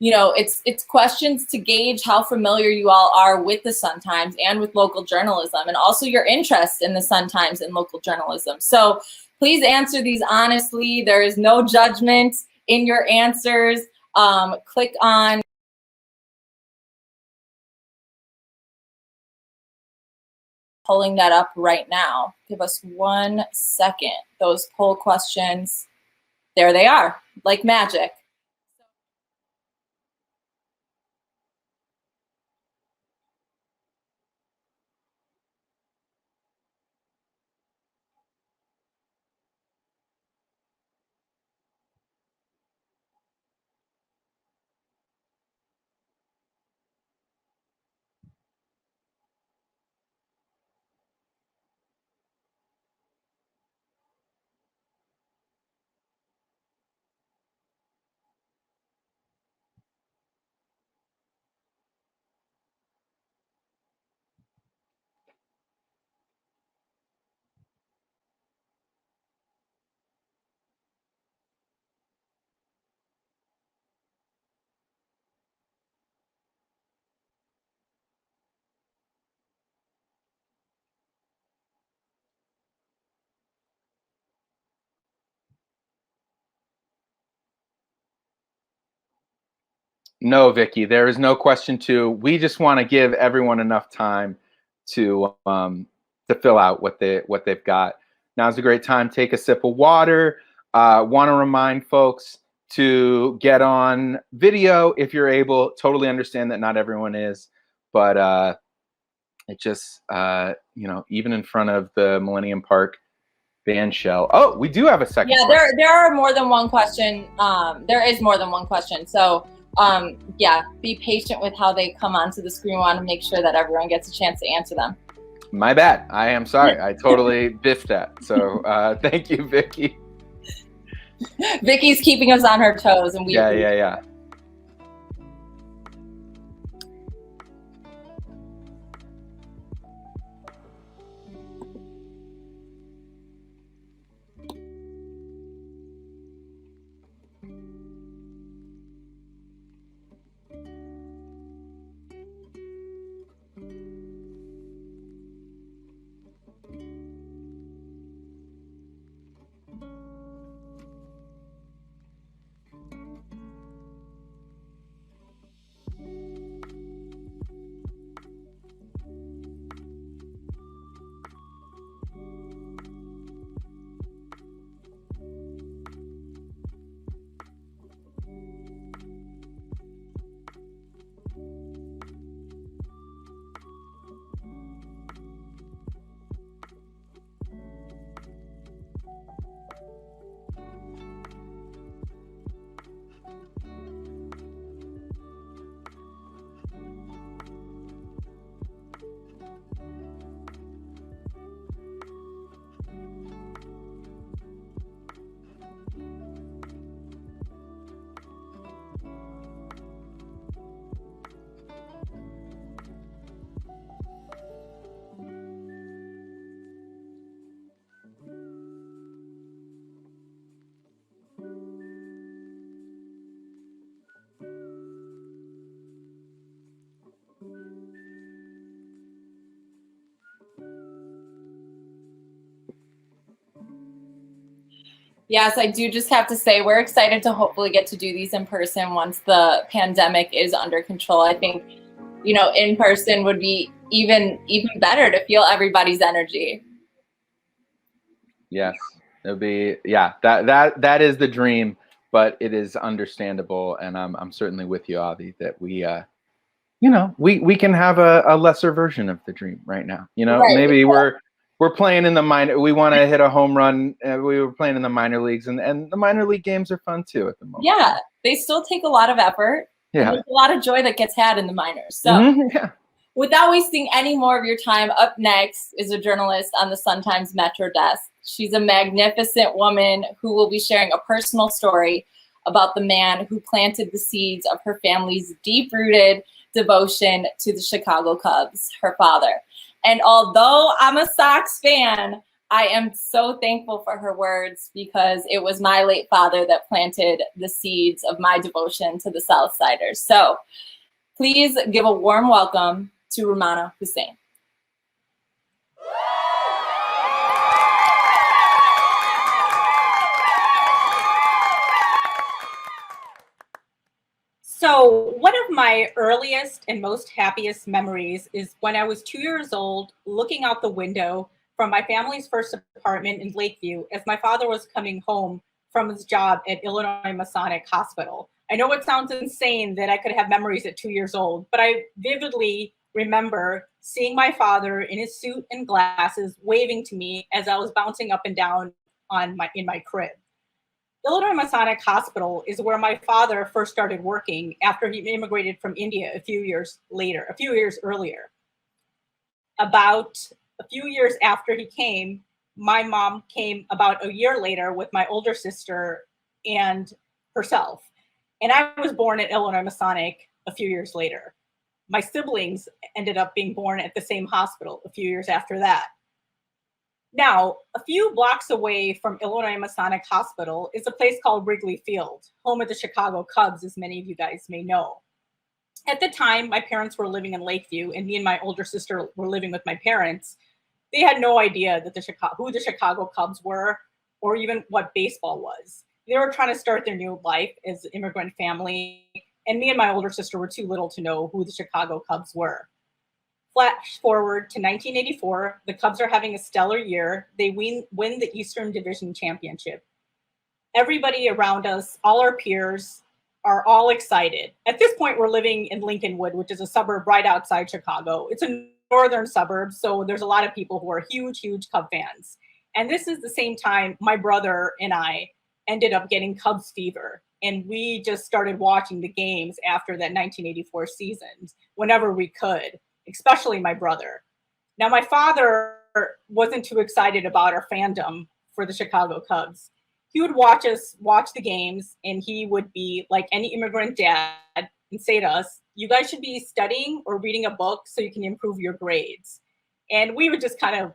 it's questions to gauge how familiar you all are with the Sun-Times and with local journalism, and also your interest in the Sun-Times and local journalism. So please answer these honestly. There is no judgment in your answers. Click on pulling that up right now. Give us 1 second. Those poll questions, there they are, like magic. No, Vicky, there is no question to. We just want to give everyone enough time to fill out what they've got. Now's a great time. Take a sip of water. Want to remind folks to get on video if you're able. Totally understand that not everyone is, but it just even in front of the Millennium Park band shell. Oh, we do have a second. Yeah, question. there are more than one question. There is more than one question. So yeah, be patient with how they come onto the screen. We want to make sure that everyone gets a chance to answer them. My bad. I am sorry. I totally biffed that. So thank you, Vicky. Vicky's keeping us on her toes, and we Yeah. Yes, I do just have to say we're excited to hopefully get to do these in person once the pandemic is under control. I think, in person would be even better to feel everybody's energy. Yes, it'll be. Yeah, that is the dream, but it is understandable, and I'm certainly with you, Avi, that we we can have a lesser version of the dream right now. Right. Maybe we're playing in the minor. We want to hit a home run. We were playing in the minor leagues, and the minor league games are fun too at the moment. Yeah, they still take a lot of effort. Yeah, and there's a lot of joy that gets had in the minors. So, yeah. Without wasting any more of your time, up next is a journalist on the Sun-Times Metro desk. She's a magnificent woman who will be sharing a personal story about the man who planted the seeds of her family's deep-rooted devotion to the Chicago Cubs, her father. And although I'm a Sox fan, I am so thankful for her words because it was my late father that planted the seeds of my devotion to the Southsiders. So please give a warm welcome to Rumana Hussein. So one of my earliest and most happiest memories is when I was 2 years old, looking out the window from my family's first apartment in Lakeview as my father was coming home from his job at Illinois Masonic Hospital. I know it sounds insane that I could have memories at 2 years old, but I vividly remember seeing my father in his suit and glasses waving to me as I was bouncing up and down in my crib. Illinois Masonic Hospital is where my father first started working after he immigrated from India a few years earlier. About a few years after he came, my mom came about a year later with my older sister and herself. And I was born at Illinois Masonic a few years later. My siblings ended up being born at the same hospital a few years after that. Now, a few blocks away from Illinois Masonic Hospital is a place called Wrigley Field, home of the Chicago Cubs, as many of you guys may know. At the time, my parents were living in Lakeview, and me and my older sister were living with my parents. They had no idea that who the Chicago Cubs were, or even what baseball was. They were trying to start their new life as an immigrant family, and me and my older sister were too little to know who the Chicago Cubs were. Flash forward to 1984, the Cubs are having a stellar year. They win the Eastern Division Championship. Everybody around us, all our peers, are all excited. At this point, we're living in Lincolnwood, which is a suburb right outside Chicago. It's a northern suburb, so there's a lot of people who are huge, huge Cub fans. And this is the same time my brother and I ended up getting Cubs fever. And we just started watching the games after that 1984 season whenever we could, especially my brother. Now, my father wasn't too excited about our fandom for the Chicago Cubs. He would watch the games, and he would be like any immigrant dad and say to us, "You guys should be studying or reading a book so you can improve your grades." And we would just kind of,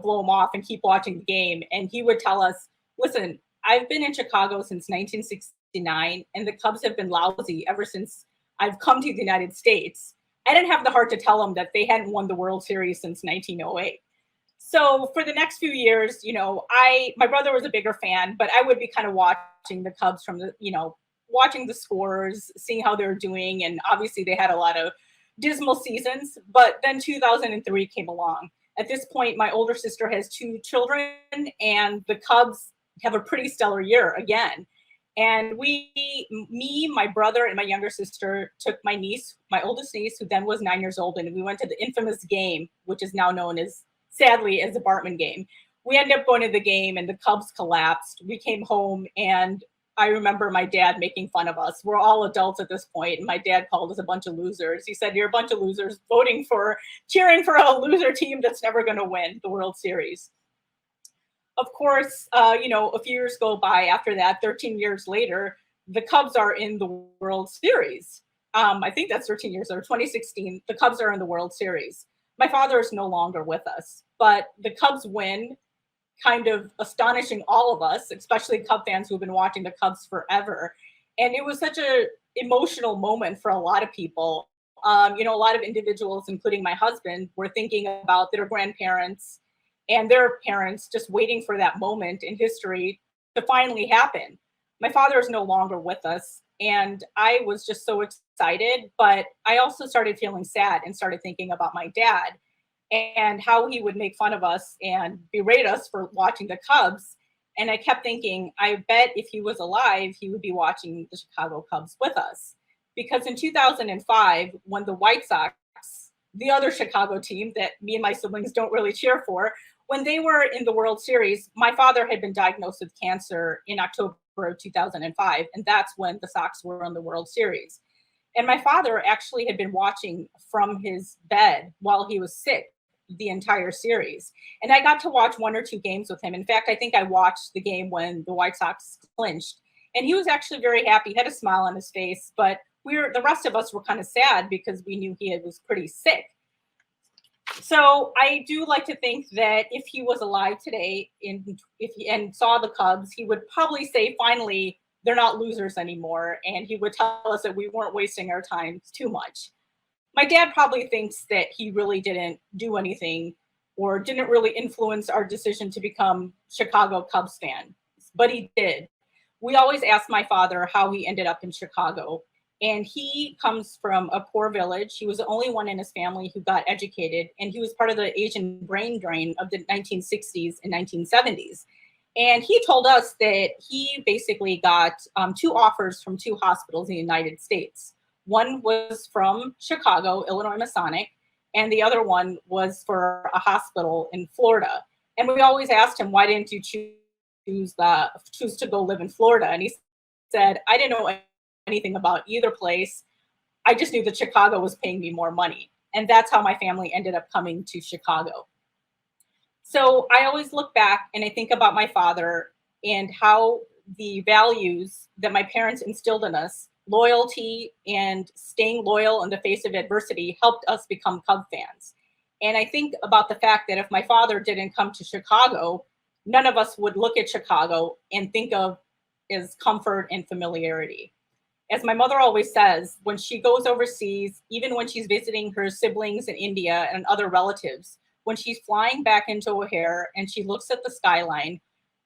blow him off and keep watching the game. And he would tell us, "Listen, I've been in Chicago since 1969, and the Cubs have been lousy ever since I've come to the United States." I didn't have the heart to tell him that they hadn't won the World Series since 1908. So for the next few years, my brother was a bigger fan, but I would be kind of watching the Cubs from watching the scores, seeing how they were doing. And obviously they had a lot of dismal seasons, but then 2003 came along. At this point, my older sister has 2 children, and the Cubs have a pretty stellar year again. And me, my brother, and my younger sister took my niece, my oldest niece, who then was 9 years old, and we went to the infamous game, which is now known as, sadly, as the Bartman game. We ended up going to the game, and the Cubs collapsed. We came home, and I remember my dad making fun of us. We're all adults at this point, and my dad called us a bunch of losers. He said, "You're a bunch of losers cheering for a loser team that's never going to win the World Series." Of course, a few years go by after that. 13 years later, the Cubs are in the World Series. I think that's 13 years later, 2016, the Cubs are in the World Series. My father is no longer with us, but the Cubs win, kind of astonishing all of us, especially Cub fans who've been watching the Cubs forever. And it was such an emotional moment for a lot of people. A lot of individuals, including my husband, were thinking about their grandparents and their parents, just waiting for that moment in history to finally happen. My father is no longer with us, and I was just so excited, but I also started feeling sad and started thinking about my dad and how he would make fun of us and berate us for watching the Cubs. And I kept thinking, I bet if he was alive, he would be watching the Chicago Cubs with us. Because in 2005, when the White Sox, the other Chicago team that me and my siblings don't really cheer for, when they were in the World Series, my father had been diagnosed with cancer in October of 2005, and that's when the Sox were in the World Series. And my father actually had been watching from his bed while he was sick the entire series. And I got to watch 1 or 2 games with him. In fact, I think I watched the game when the White Sox clinched, and he was actually very happy. He had a smile on his face, but the rest of us were kind of sad because we knew he was pretty sick. So I do like to think that if he was alive today and saw the Cubs, he would probably say, finally, they're not losers anymore. And he would tell us that we weren't wasting our time too much. My dad probably thinks that he really didn't do anything or didn't really influence our decision to become Chicago Cubs fans, but he did. We always ask my father how he ended up in Chicago. And he comes from a poor village. He was the only one in his family who got educated, and he was part of the Asian brain drain of the 1960s and 1970s. And he told us that he basically got 2 offers from 2 hospitals in the United States. One was from Chicago, Illinois Masonic, and the other one was for a hospital in Florida. And we always asked him, why didn't you choose to go live in Florida? And he said, I didn't know anything about either place. I just knew that Chicago was paying me more money. And that's how my family ended up coming to Chicago. So I always look back and I think about my father and how the values that my parents instilled in us, loyalty and staying loyal in the face of adversity, helped us become Cub fans. And I think about the fact that if my father didn't come to Chicago, none of us would look at Chicago and think of as comfort and familiarity. As my mother always says, when she goes overseas, even when she's visiting her siblings in India and other relatives, when she's flying back into O'Hare and she looks at the skyline,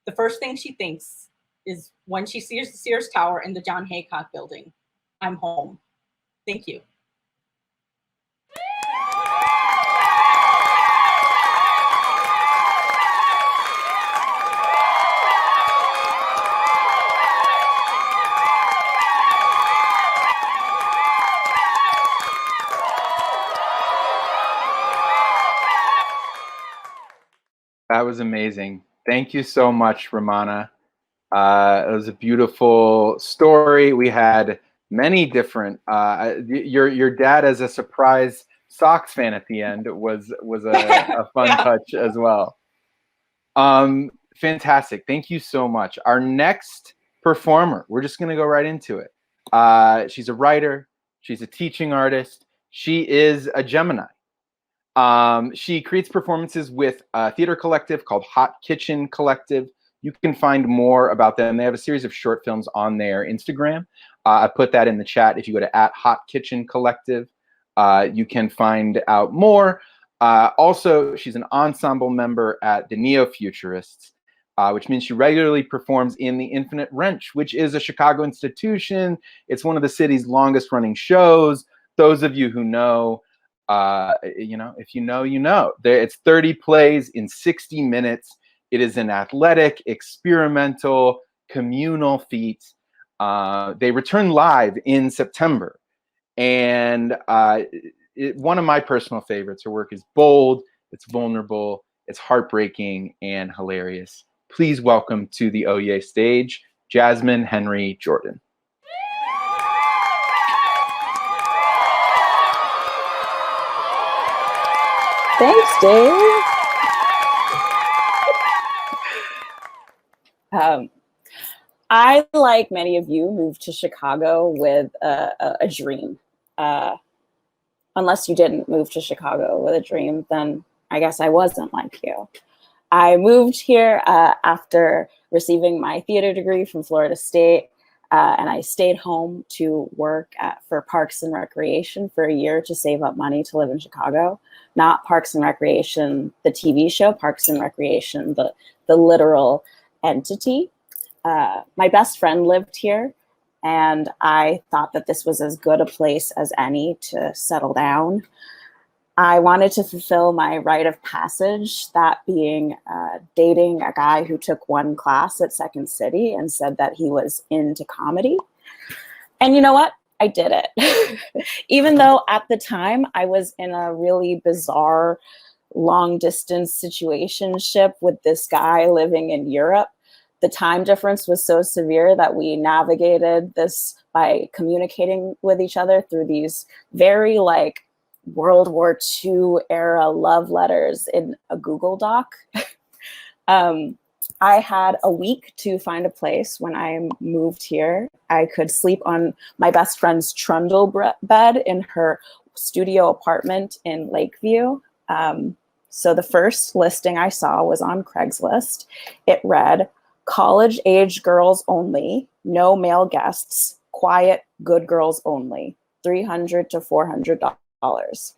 the first thing she thinks is when she sees the Sears Tower and the John Hancock building, I'm home. Thank you. That was amazing. Thank you so much, Ramana. It was a beautiful story. We had many different. Your dad as a surprise Sox fan at the end was a fun touch as well. Fantastic. Thank you so much. Our next performer, we're just going to go right into it. She's a writer. She's a teaching artist. She is a Gemini. She creates performances with a theater collective called Hot Kitchen Collective. You can find more about them. They have a series of short films on their Instagram. I put that in the chat. If you go to @HotKitchenCollective, you can find out more. Also, she's an ensemble member at the Neo-Futurists, which means she regularly performs in the Infinite Wrench, which is a Chicago institution. It's one of the city's longest running shows. Those of you who know, if you know, you know. It's 30 plays in 60 minutes. It is an athletic, experimental, communal feat. They return live in September. And one of my personal favorites, her work is bold, it's vulnerable, it's heartbreaking, and hilarious. Please welcome to the OEA stage, Jasmine Henry Jordan. Thanks, Dave. I, like many of you, moved to Chicago with a dream. Unless you didn't move to Chicago with a dream, then I guess I wasn't like you. I moved here after receiving my theater degree from Florida State, and I stayed home to work for Parks and Recreation for a year to save up money to live in Chicago. Not Parks and Recreation, the TV show, Parks and Recreation, the literal entity. My best friend lived here, and I thought that this was as good a place as any to settle down. I wanted to fulfill my rite of passage, that being dating a guy who took one class at Second City and said that he was into comedy. And you know what? I did it. Even though at the time I was in a really bizarre long distance situationship with this guy living in Europe. The time difference was so severe that we navigated this by communicating with each other through these very World War II era love letters in a Google Doc. I had a week to find a place when I moved here. I could sleep on my best friend's trundle bed in her studio apartment in Lakeview. So the first listing I saw was on Craigslist. It read, college-age girls only, no male guests, quiet, good girls only, $300 to $400.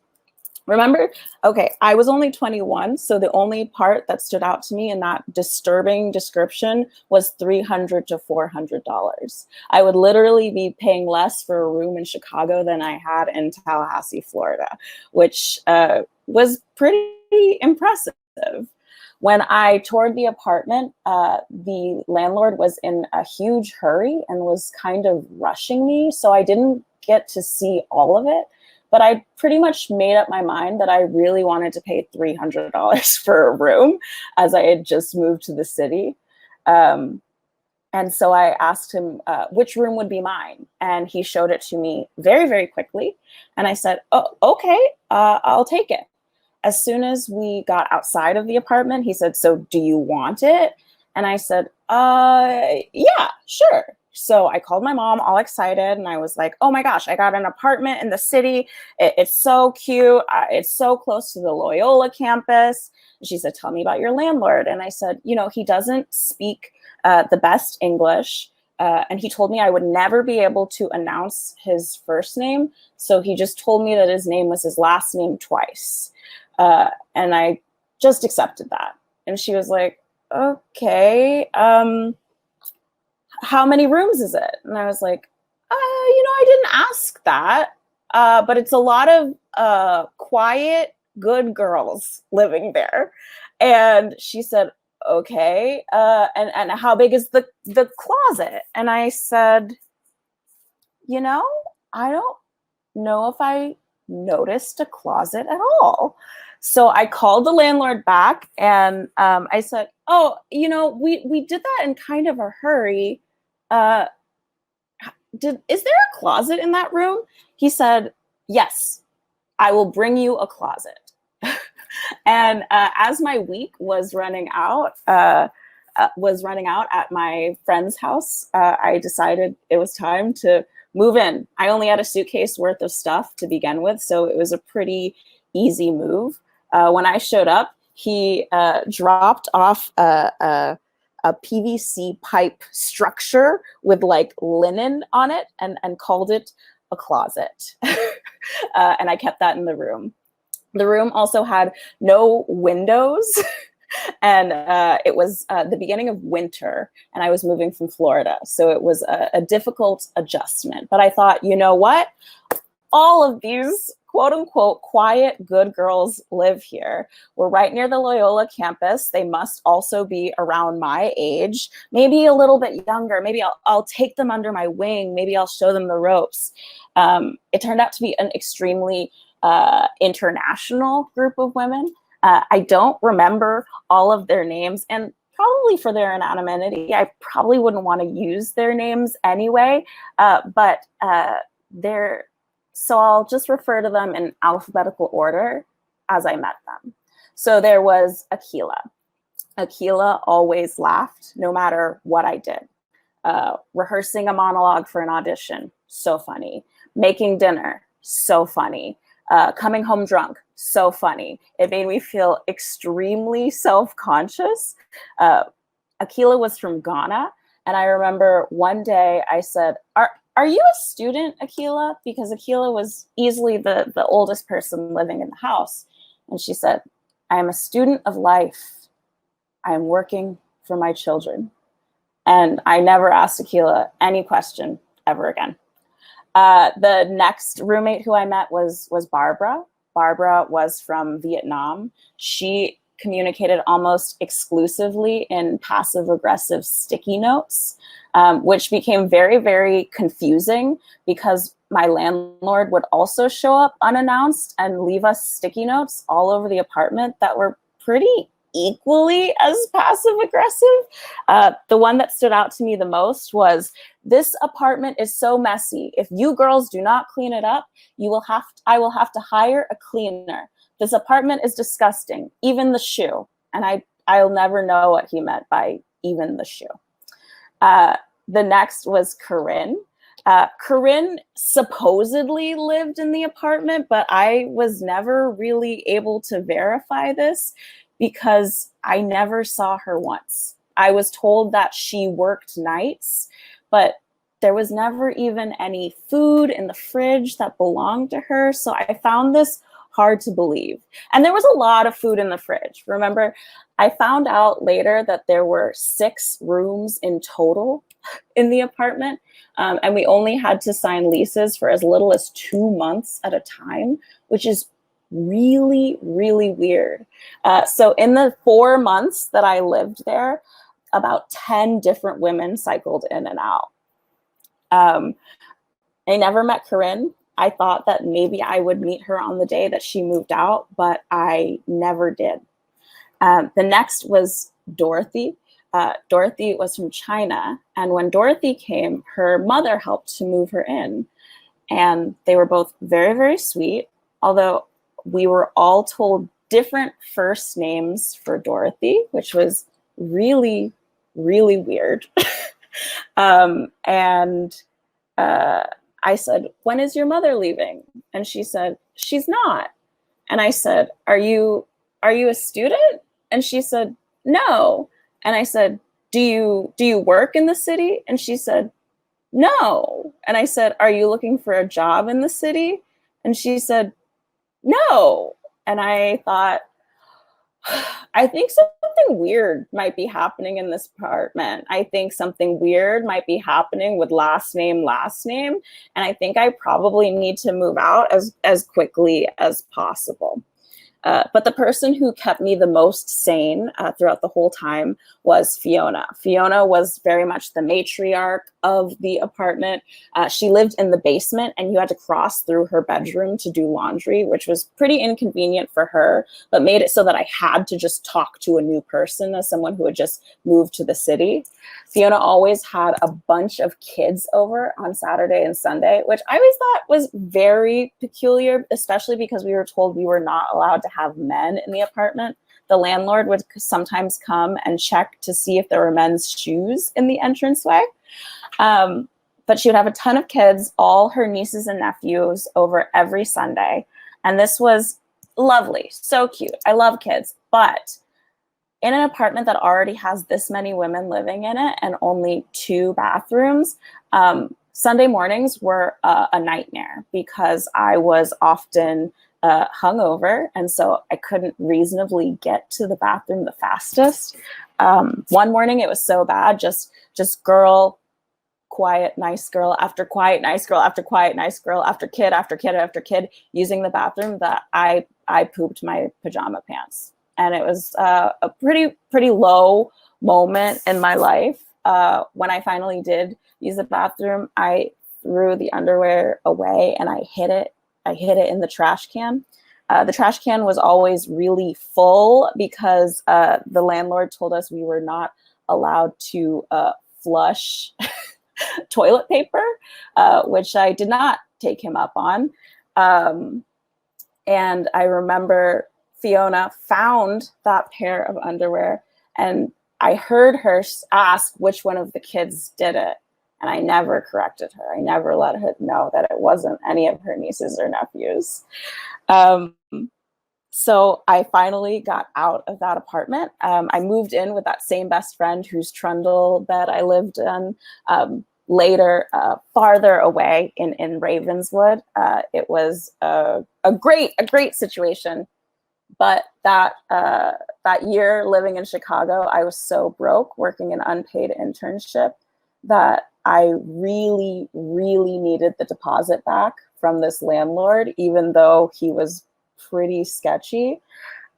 Remember? Okay, I was only 21, so the only part that stood out to me in that disturbing description was $300 to $400. I would literally be paying less for a room in Chicago than I had in Tallahassee, Florida, which was pretty impressive. When I toured the apartment, the landlord was in a huge hurry and was kind of rushing me, so I didn't get to see all of it. But I pretty much made up my mind that I really wanted to pay $300 for a room, as I had just moved to the city. And so I asked him which room would be mine. And he showed it to me very, very quickly. And I said, oh, okay, I'll take it. As soon as we got outside of the apartment, he said, so do you want it? And I said, yeah, sure. So I called my mom all excited and I was like, oh my gosh, I got an apartment in the city. It's so cute. It's so close to the Loyola campus. And she said, tell me about your landlord. And I said, you know, he doesn't speak the best English. And he told me I would never be able to announce his first name. So he just told me that his name was his last name twice. And I just accepted that. And she was like, okay, how many rooms is it? And I was like, you know, I didn't ask that, but it's a lot of quiet, good girls living there. And she said, okay, and how big is the closet? And I said, you know, I don't know if I noticed a closet at all. So I called the landlord back and I said, oh, you know, we did that in kind of a hurry. Is there a closet in that room? He said, yes, I will bring you a closet. And as my week was running out at my friend's house, I decided it was time to move in. I only had a suitcase worth of stuff to begin with, so it was a pretty easy move. When I showed up, he dropped off a PVC pipe structure with like linen on it and called it a closet. And I kept that in the room. The room also had no windows. And it was the beginning of winter and I was moving from Florida. So it was a difficult adjustment. But I thought, you know what? All of these quote unquote quiet good girls live here. We're right near the Loyola campus. They must also be around my age, maybe a little bit younger. Maybe I'll take them under my wing. Maybe I'll show them the ropes. It turned out to be an extremely international group of women. I don't remember all of their names, and probably for their anonymity, I probably wouldn't want to use their names anyway, but so I'll just refer to them in alphabetical order as I met them. So there was Akila. Akila always laughed no matter what I did. Rehearsing a monologue for an audition, so funny. Making dinner, so funny. Coming home drunk, so funny. It made me feel extremely self-conscious. Akila was from Ghana, and I remember one day I said, are you a student, Akila? Because Akila was easily the oldest person living in the house. And she said, I am a student of life. I am working for my children. And I never asked Akila any question ever again. The next roommate who I met was Barbara. Barbara was from Vietnam. She communicated almost exclusively in passive-aggressive sticky notes, which became very, very confusing because my landlord would also show up unannounced and leave us sticky notes all over the apartment that were pretty equally as passive-aggressive. The one that stood out to me the most was, this apartment is so messy. If you girls do not clean it up, I will have to hire a cleaner. This apartment is disgusting, even the shoe. And I'll never know what he meant by even the shoe. The next was Corinne. Corinne supposedly lived in the apartment, but I was never really able to verify this because I never saw her once. I was told that she worked nights, but there was never even any food in the fridge that belonged to her. So I found this hard to believe. And there was a lot of food in the fridge. Remember, I found out later that there were 6 rooms in total in the apartment. And we only had to sign leases for as little as 2 months at a time, which is really, really weird. So in the 4 months that I lived there, about 10 different women cycled in and out. I never met Corinne. I thought that maybe I would meet her on the day that she moved out, but I never did. The next was Dorothy. Dorothy was from China. And when Dorothy came, her mother helped to move her in. And they were both very, very sweet, although we were all told different first names for Dorothy, which was really, really weird. I said, when is your mother leaving? And she said, she's not. And I said, are you a student? And she said, no. And I said, do you work in the city? And she said, no. And I said, are you looking for a job in the city? And she said, no. And I thought, I think something weird might be happening in this apartment. I think something weird might be happening with last name. And I think I probably need to move out as quickly as possible. But the person who kept me the most sane throughout the whole time was Fiona. Fiona was very much the matriarch of the apartment. She lived in the basement, and you had to cross through her bedroom to do laundry, which was pretty inconvenient for her, but made it so that I had to just talk to a new person as someone who had just moved to the city. Fiona always had a bunch of kids over on Saturday and Sunday, which I always thought was very peculiar, especially because we were told we were not allowed to have men in the apartment. The landlord would sometimes come and check to see if there were men's shoes in the entranceway. But she would have a ton of kids, all her nieces and nephews, over every Sunday. And this was lovely, so cute. I love kids. But in an apartment that already has this many women living in it and only 2 bathrooms, Sunday mornings were a nightmare because I was often hungover, and so I couldn't reasonably get to the bathroom the fastest. One morning it was so bad, just girl, quiet, nice girl after quiet, nice girl after quiet, nice girl after kid after kid after kid using the bathroom that I pooped my pajama pants. And it was a pretty low moment in my life. When I finally did use the bathroom, I threw the underwear away and I hid it in the trash can. The trash can was always really full because the landlord told us we were not allowed to flush toilet paper, which I did not take him up on. And I remember Fiona found that pair of underwear, and I heard her ask which one of the kids did it. And I never corrected her. I never let her know that it wasn't any of her nieces or nephews. So I finally got out of that apartment. I moved in with that same best friend whose trundle bed I lived in. Later, farther away in Ravenswood. It was a great situation. But that year living in Chicago, I was so broke working an unpaid internship that I really, really needed the deposit back from this landlord, even though he was pretty sketchy.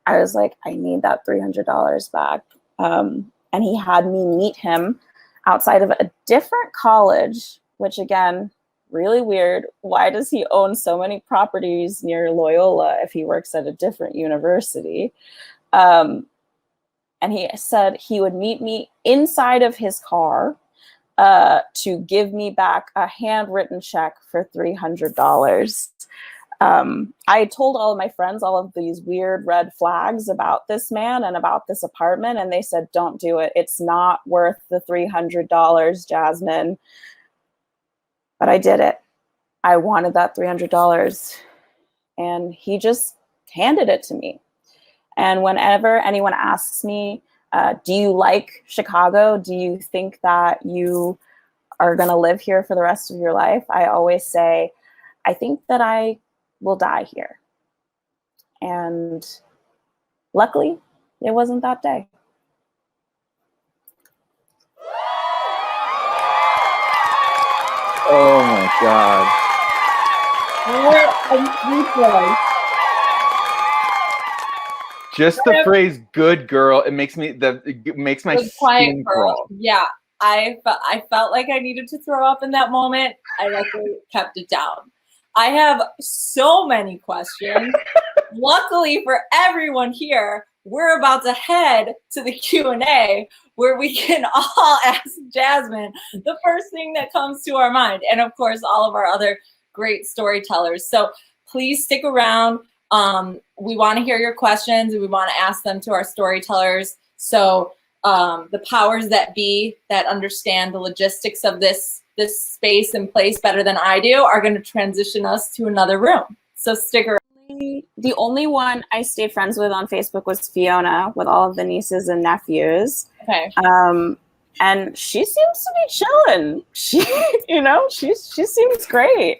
I was like, I need that $300 back. And he had me meet him outside of a different college, which again, really weird. Why does he own so many properties near Loyola if he works at a different university? And he said he would meet me inside of his car to give me back a handwritten check for $300. I told all of my friends all of these weird red flags about this man and about this apartment, and they said, don't do it. It's not worth the $300, Jasmine. But I did it. I wanted that $300, and he just handed it to me. And whenever anyone asks me, do you like Chicago? Do you think that you are going to live here for the rest of your life? I always say, I think that I will die here. And luckily, it wasn't that day. Oh my God. Just the phrase "good girl," it makes my skin crawl. Yeah, I felt like I needed to throw up in that moment. I luckily kept it down. I have so many questions. Luckily for everyone here, we're about to head to the Q&A where we can all ask Jasmine the first thing that comes to our mind, and of course all of our other great storytellers. So please stick around. We want to hear your questions and we want to ask them to our storytellers. So the powers that be that understand the logistics of this space and place better than I do are going to transition us to another room. So stick around. The only one I stayed friends with on Facebook was Fiona, with all of the nieces and nephews. Okay. And she seems to be chilling. She seems great.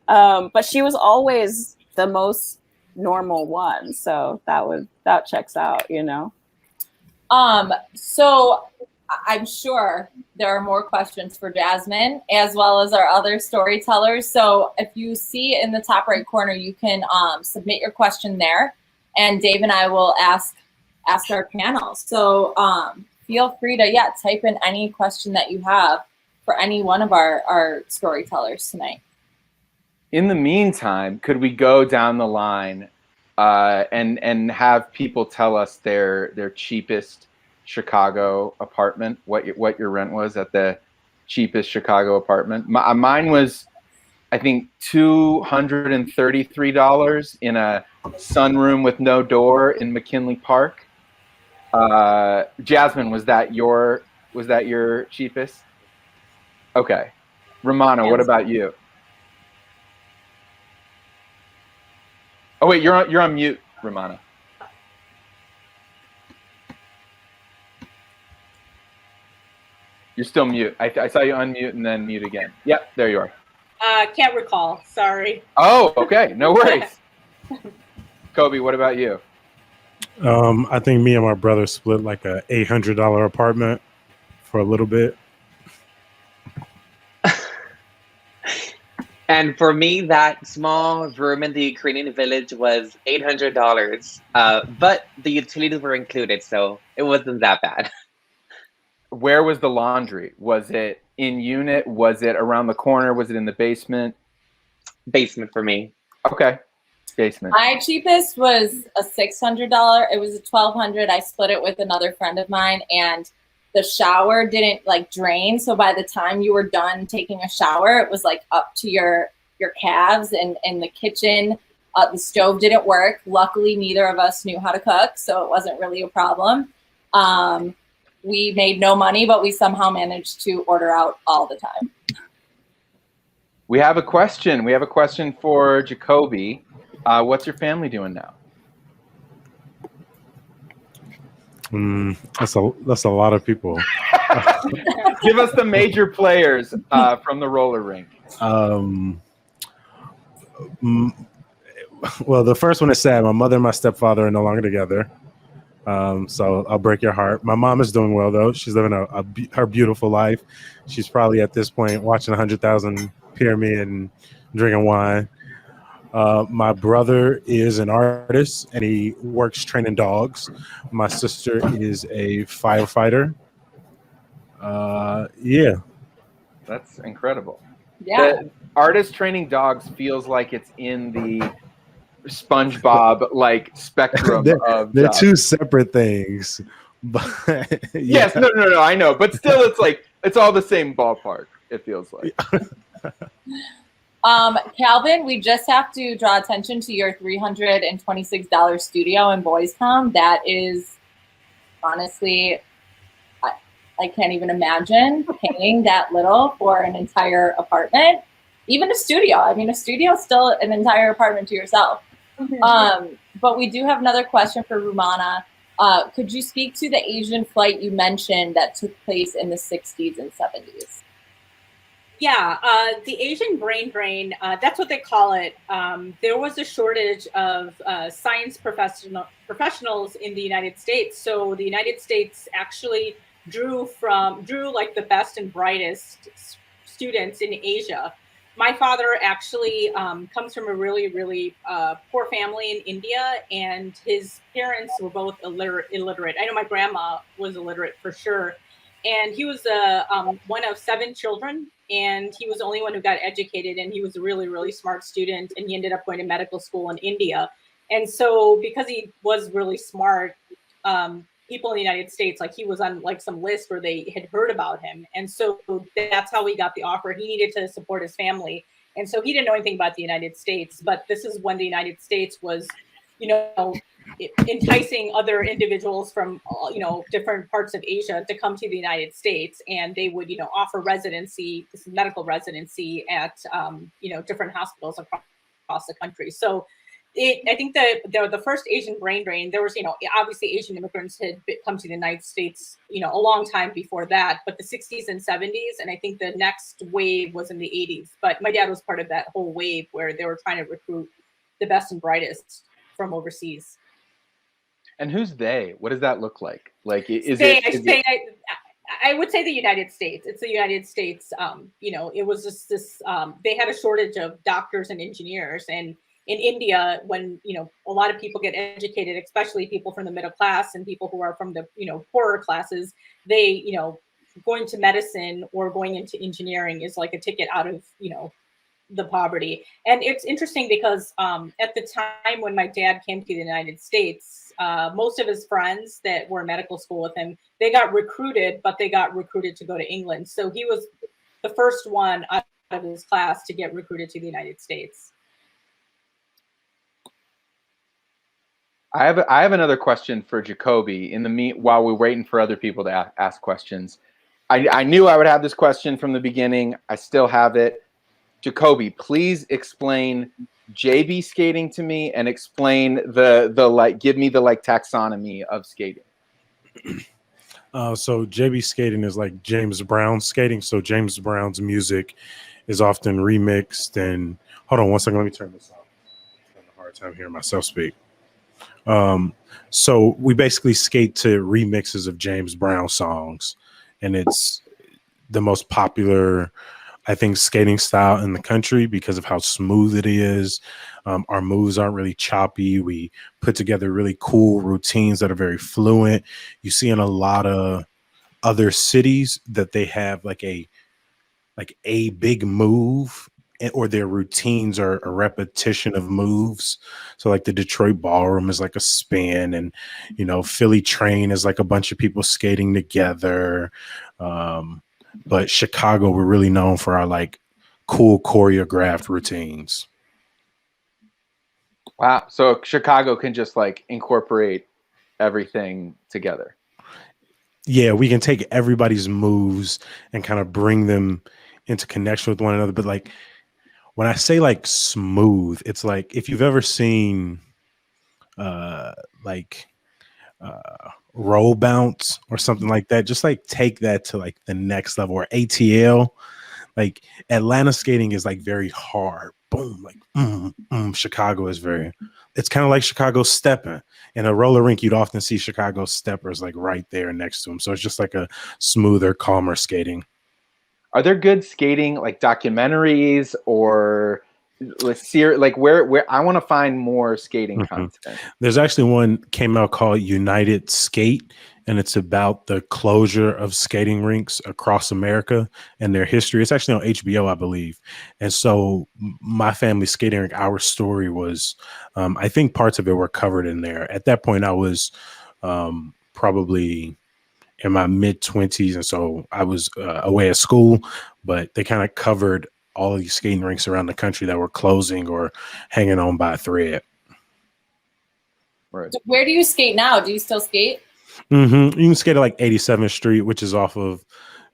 But she was always the most normal one, so that checks out, you know. So I'm sure there are more questions for Jasmine as well as our other storytellers. So if you see in the top right corner, you can submit your question there, and Dave and I will ask our panel. So feel free to type in any question that you have for any one of our storytellers tonight. In the meantime, could we go down the line and have people tell us their cheapest Chicago apartment, what your rent was at the cheapest Chicago apartment? Mine was, I think, $233 in a sunroom with no door in McKinley Park. Jasmine, was that your cheapest? Okay. Romana, what about you? Oh wait, you're on mute, Romana. You're still mute. I saw you unmute and then mute again. Yep, there you are. Can't recall. Sorry. Oh, okay. No worries. Kobe, what about you? I think me and my brother split like a $800 apartment for a little bit. And for me, that small room in the Ukrainian village was $800. But the utilities were included, so it wasn't that bad. Where was the laundry? Was it in unit? Was it around the corner? Was it in the basement? Basement for me. Okay. Basement. My cheapest was a $600. It was a $1,200. I split it with another friend of mine, and the shower didn't drain. So by the time you were done taking a shower, it was up to your calves. And in the kitchen, the stove didn't work. Luckily, neither of us knew how to cook, so it wasn't really a problem. We made no money, but we somehow managed to order out all the time. We have a question. We have a question for Jacoby. What's your family doing now? That's a lot of people. Give us the major players from the roller rink. Well, the first one is sad. My mother and my stepfather are no longer together. So I'll break your heart. My mom is doing well, though. She's living her beautiful life. She's probably at this point watching 100,000 Pyramid and drinking wine. My brother is an artist and he works training dogs. My sister is a firefighter. Yeah. That's incredible. Yeah. The artist training dogs feels like it's in the SpongeBob spectrum of they're jobs. two separate things. But yeah. Yes, no, I know. But still it's all the same ballpark, it feels like. Calvin, we just have to draw attention to your $326 studio in Boys Town. That is honestly, I can't even imagine paying that little for an entire apartment. Even a studio. I mean, a studio is still an entire apartment to yourself. But we do have another question for Rumana. Could you speak to the Asian flight you mentioned that took place in the 60s and 70s? Yeah, the Asian brain drain, that's what they call it. There was a shortage of science professionals in the United States. So the United States actually drew like the best and brightest students in Asia. My father actually comes from a really, really poor family in India, and his parents were both illiterate. I know my grandma was illiterate for sure. And he was one of 7 children, and he was the only one who got educated, and he was a really, really smart student, and he ended up going to medical school in India. And so because he was really smart, people in the United States, like he was on like some list where they had heard about him. And so that's how he got the offer. He needed to support his family. And so he didn't know anything about the United States, but this is when the United States was, you know, enticing other individuals from different parts of Asia to come to the United States, and they would offer residency, this is medical residency at different hospitals across the country. So I think that the first Asian brain drain, there was obviously Asian immigrants had come to the United States a long time before that, but the 60s and 70s, and I think the next wave was in the 80s. But my dad was part of that whole wave where they were trying to recruit the best and brightest from overseas. And who's they? What does that look like? Like, I would say the United States. It's the United States. It was just this. They had a shortage of doctors and engineers, and in India, when a lot of people get educated, especially people from the middle class and people who are from the poorer classes, they going to medicine or going into engineering is like a ticket out of the poverty. And it's interesting because at the time when my dad came to the United States, most of his friends that were in medical school with him, they got recruited, but they got recruited to go to England. So he was the first one out of his class to get recruited to the United States. I have another question for Jacoby. While we're waiting for other people to ask questions, I knew I would have this question from the beginning. I still have it. Jacoby, please explain JB skating to me and explain give me the taxonomy of skating. So JB skating is like James Brown skating. So James Brown's music is often remixed. And hold on one second, let me turn this off. I'm having a hard time hearing myself speak. So we basically skate to remixes of James Brown songs, and it's the most popular, I think, skating style in the country because of how smooth it is. Our moves aren't really choppy. We put together really cool routines that are very fluent. You see in a lot of other cities that they have like a big move, or their routines are a repetition of moves. So like the Detroit ballroom is like a spin, and Philly train is like a bunch of people skating together. But Chicago, we're really known for our like cool choreographed routines. Wow. So Chicago can just like incorporate everything together. Yeah, we can take everybody's moves and kind of bring them into connection with one another. But like when I say like smooth, it's like if you've ever seen roll bounce or something like that, just like take that to like the next level. Or ATL, like Atlanta skating is like very hard, boom, like Chicago is it's kind of like Chicago stepping. In a roller rink, you'd often see Chicago steppers like right there next to them. So it's just like a smoother, calmer skating. Are there good skating like documentaries or where I want to find more skating content? There's actually one came out called United Skate, and it's about the closure of skating rinks across America and their history. It's actually on HBO, I believe. And so my family skating rink, our story was, I think parts of it were covered in there. At that point, I was probably in my mid-20s, and so I was away at school, but they kind of covered all of these skating rinks around the country that were closing or hanging on by a thread. Right. So where do you skate now? Do you still skate? You can skate at like 87th Street, which is off of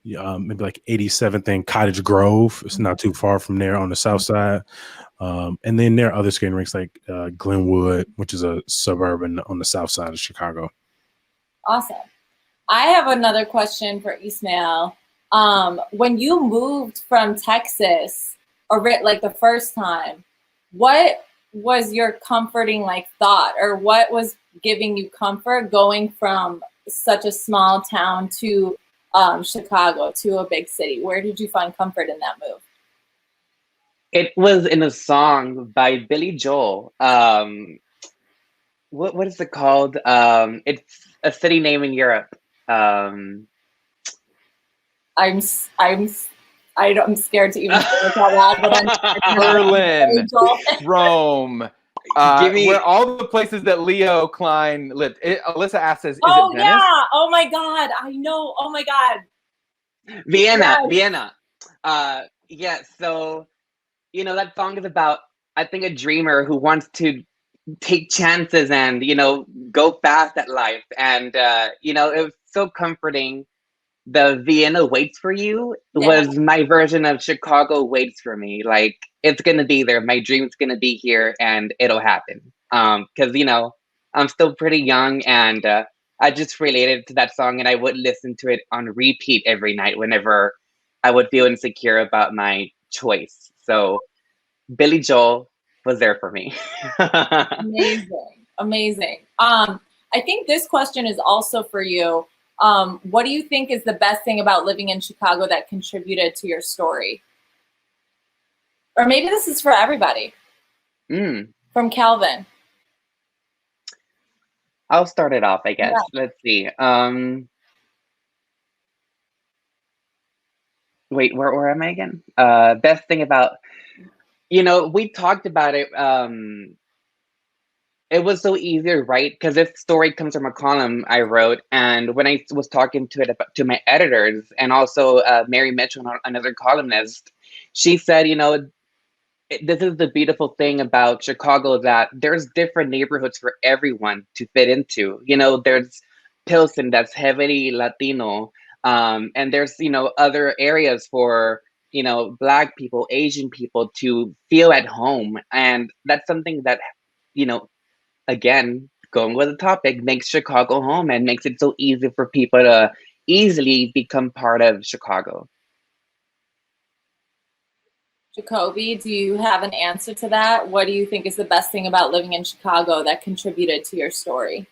maybe like 87th and Cottage Grove. It's not too far from there on the south side. And then there are other skating rinks like Glenwood, which is a suburb on the south side of Chicago. Awesome. I have another question for Ismail. When you moved from Texas, or like the first time, what was your comforting like thought, or what was giving you comfort going from such a small town to Chicago, to a big city? Where did you find comfort in that move? It was in a song by Billy Joel. What is it called? It's a city name in Europe. I'm scared to even say it out loud, but I'm Berlin, Rome, Give me- where all the places that Leo Klein lived. Alyssa asks, is it Venice? Yeah. Oh my God. I know. Oh my God. Vienna, Yes. Vienna. Yeah, so, you know, that song is about, I think, a dreamer who wants to take chances and, you know, go fast at life. And, you know, it was so comforting. The Vienna waits for you was my version of Chicago waits for me. Like, it's gonna be there. My dream's gonna be here, and it'll happen. Because, you know, I'm still pretty young, and I just related to that song, and I would listen to it on repeat every night whenever I would feel insecure about my choice. So Billy Joel was there for me. Amazing. I think this question is also for you. What do you think is the best thing about living in Chicago that contributed to your story? Or maybe this is for everybody. From Calvin. I'll start it off, I guess. Yeah. Let's see. Wait, where am I again? Best thing about, you know, we talked about it. It was so easy to write because this story comes from a column I wrote, and when I was talking to my editors and also Mary Mitchell, another columnist, she said, you know, this is the beautiful thing about Chicago, that there's different neighborhoods for everyone to fit into. You know, there's Pilsen that's heavily Latino, and there's, you know, other areas for, you know, Black people, Asian people to feel at home, and that's something that, you know, again, going with the topic, makes Chicago home and makes it so easy for people to easily become part of Chicago. Jacoby, do you have an answer to that? What do you think is the best thing about living in Chicago that contributed to your story?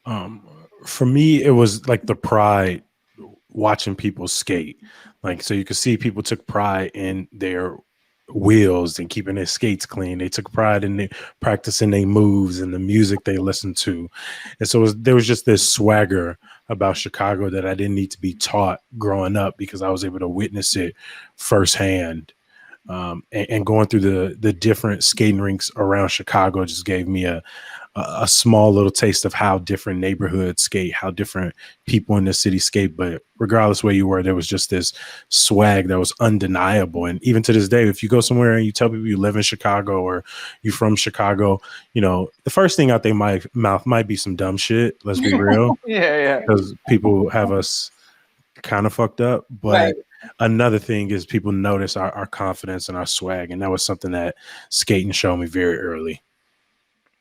For me, it was like the pride watching people skate. Like, so you could see people took pride in their wheels and keeping their skates clean. They took pride in practicing their moves and the music they listened to. And so there was just this swagger about Chicago that I didn't need to be taught growing up, because I was able to witness it firsthand. And going through the different skating rinks around Chicago just gave me a small little taste of how different neighborhoods skate, how different people in the city skate. But regardless where you were, there was just this swag that was undeniable. And even to this day, if you go somewhere and you tell people you live in Chicago or you're from Chicago, you know, the first thing out their mouth might be some dumb shit. Let's be real. Yeah. Because people have us kind of fucked up. But another thing is people notice our confidence and our swag. And that was something that skating showed me very early.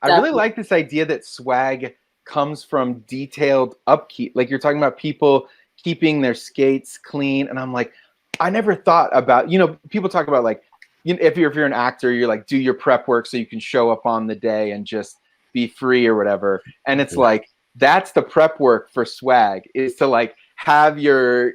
I really like this idea that swag comes from detailed upkeep. Like, you're talking about people keeping their skates clean. And I'm like, I never thought about, you know, people talk about, like, you know, if you're an actor, you're like, do your prep work so you can show up on the day and just be free or whatever. And it's like, that's the prep work for swag, is to like have your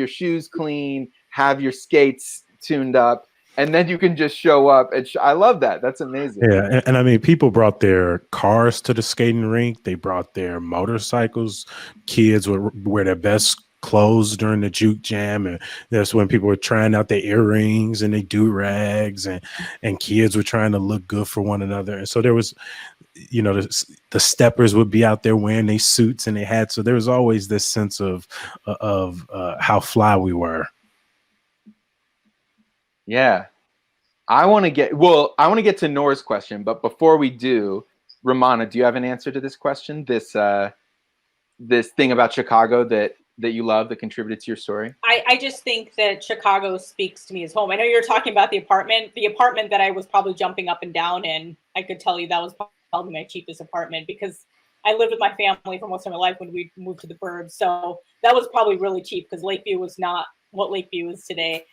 shoes clean, have your skates tuned up, and then you can just show up. And I love that. That's amazing. Yeah, and I mean, people brought their cars to the skating rink. They brought their motorcycles. Kids would wear their best clothes during the juke jam, and that's when people were trying out their earrings and their do-rags, and kids were trying to look good for one another. And so there was, you know, the steppers would be out there wearing their suits and their hats. So there was always this sense of how fly we were. Yeah. I want to get to Nora's question, but before we do, Ramana, do you have an answer to this question? This thing about Chicago that you love that contributed to your story? I just think that Chicago speaks to me as home. I know you're talking about the apartment that I was probably jumping up and down in. I could tell you that was probably my cheapest apartment, because I lived with my family for most of my life when we moved to the burbs. So that was probably really cheap because Lakeview was not what Lakeview is today.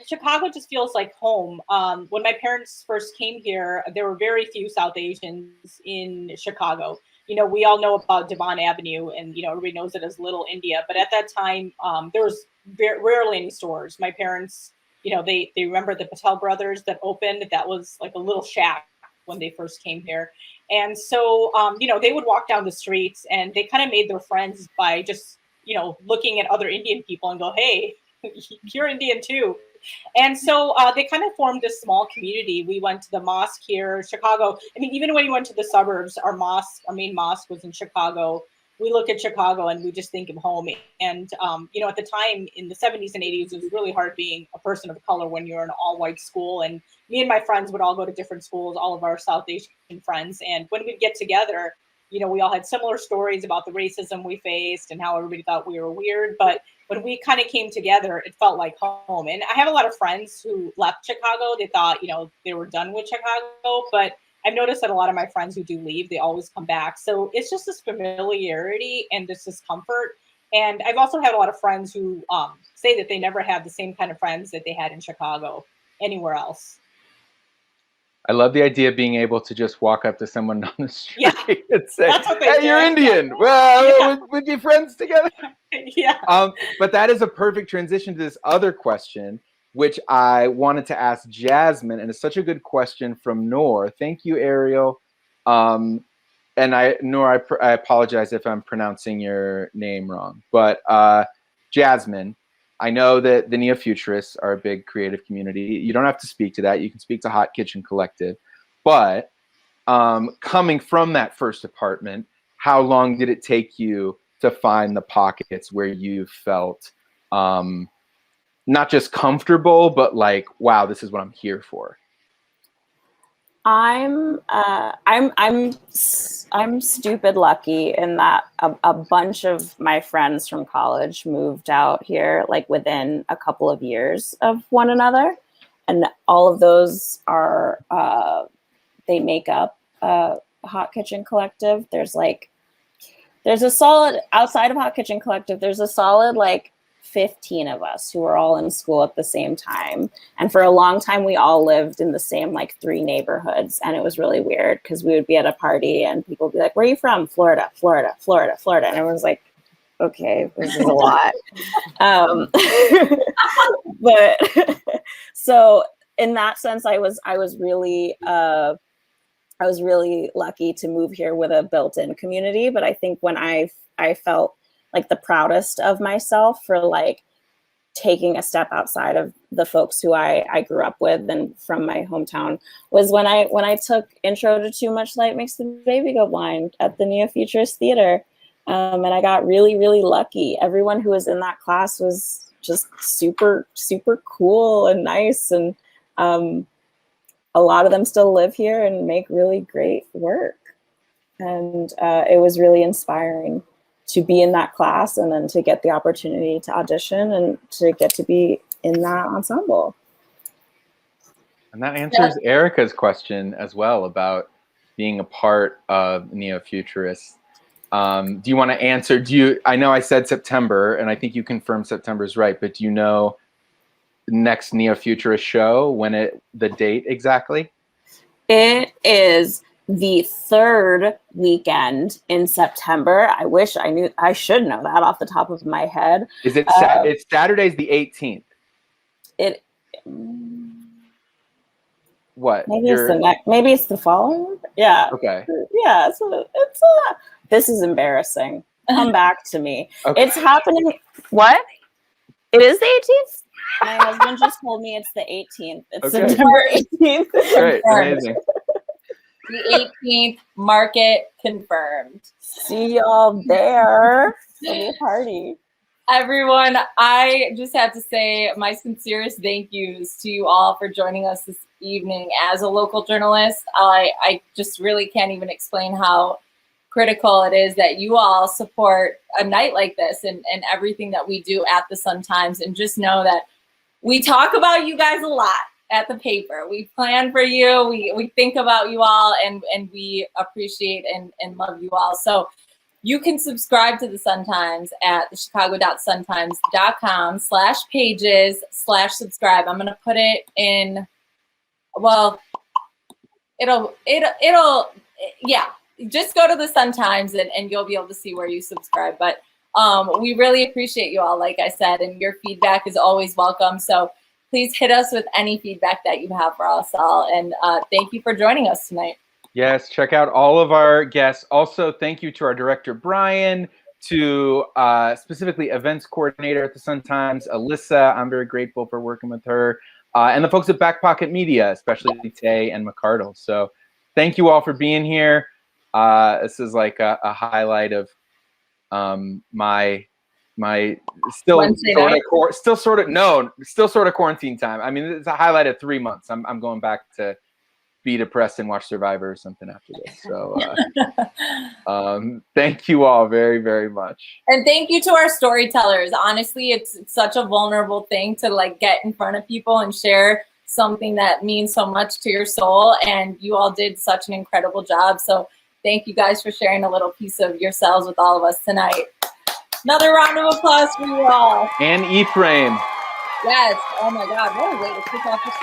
Chicago just feels like home. When my parents first came here, there were very few South Asians in Chicago. We all know about Devon Avenue, and everybody knows it as Little India. But at that time, there was rarely any stores. My parents, they remember the Patel brothers that opened. That was like a little shack when they first came here. And so, they would walk down the streets, and they kind of made their friends by just, looking at other Indian people and go, hey, you're Indian too. And so they kind of formed this small community. We went to the mosque here, Chicago. I mean, even when we went to the suburbs, our main mosque was in Chicago. We look at Chicago and we just think of home. And, at the time in the 70s and 80s, it was really hard being a person of color when you're in an all-white school. And me and my friends would all go to different schools, all of our South Asian friends. And when we'd get together, we all had similar stories about the racism we faced and how everybody thought we were weird. But when we kind of came together, it felt like home. And I have a lot of friends who left Chicago. They thought, they were done with Chicago. But I've noticed that a lot of my friends who do leave, they always come back. So it's just this familiarity and this comfort. And I've also had a lot of friends who say that they never had the same kind of friends that they had in Chicago anywhere else. I love the idea of being able to just walk up to someone on the street and say, hey, you're Indian. Well, we'd be friends together. But that is a perfect transition to this other question, which I wanted to ask Jasmine. And it's such a good question from Noor. Thank you, Ariel. And Noor, I apologize if I'm pronouncing your name wrong. But Jasmine, I know that the Neo-Futurists are a big creative community. You don't have to speak to that. You can speak to Hot Kitchen Collective. But coming from that first apartment, how long did it take you to find the pockets where you felt not just comfortable, but like, wow, this is what I'm here for? I'm stupid lucky in that a bunch of my friends from college moved out here like within a couple of years of one another, and all of those are they make up Hot Kitchen Collective. There's a solid, outside of Hot Kitchen Collective, there's a solid like 15 of us who were all in school at the same time. And for a long time, we all lived in the same like 3 neighborhoods. And it was really weird because we would be at a party and people would be like, where are you from? Florida, Florida, Florida, Florida. And everyone's like, okay, this is a lot. But so in that sense, I was really lucky to move here with a built-in community. But I think when I felt like the proudest of myself for like taking a step outside of the folks who I grew up with and from my hometown was when I took Intro to Too Much Light Makes the Baby Go Blind at the Neo-Futurist Theater. And I got really, really lucky. Everyone who was in that class was just super, super cool and nice. And a lot of them still live here and make really great work. And it was really inspiring to be in that class and then to get the opportunity to audition and to get to be in that ensemble. And that answers Erica's question as well about being a part of Neo-Futurists. Do you want to answer? I know I said September, and I think you confirmed September's right, but do you know the next Neo-Futurist show, the date exactly? It is the 3rd weekend in September. I wish I knew. I should know that off the top of my head. Is it? It's Saturday's the 18th. What? Maybe it's the following. Yeah. Okay. Yeah. So it's this is embarrassing. Come back to me. Okay. It's happening. What? It is the 18th. My husband just told me it's the 18th. It's September 18th. Great. Amazing. The 18th, market confirmed. See y'all there for the party. Everyone, I just have to say my sincerest thank yous to you all for joining us this evening. As a local journalist, I just really can't even explain how critical it is that you all support a night like this and everything that we do at the Sun-Times. And just know that we talk about you guys a lot. at the paper. We plan for you. We think about you all, and we appreciate and love you all. So you can subscribe to the Sun-Times at thechicago.suntimes.com/pages/subscribe. I'm gonna put it in. Well, it'll yeah. Just go to the Sun-Times and you'll be able to see where you subscribe. But we really appreciate you all, like I said, and your feedback is always welcome. So please hit us with any feedback that you have for us all. And thank you for joining us tonight. Yes, check out all of our guests. Also, thank you to our director, Brian, to specifically events coordinator at the Sun-Times, Alyssa. I'm very grateful for working with her. And the folks at Back Pocket Media, especially Tay and McCardle. So thank you all for being here. This is like a highlight of my still sort of quarantine time. I mean, it's a highlight of 3 months. I'm going back to be depressed and watch Survivor or something after this. So thank you all very, very much. And thank you to our storytellers. Honestly, it's such a vulnerable thing to like get in front of people and share something that means so much to your soul. And you all did such an incredible job. So thank you guys for sharing a little piece of yourselves with all of us tonight. Another round of applause for you all. And Ephraim. Yes. Oh my God. What a way to kick off the show.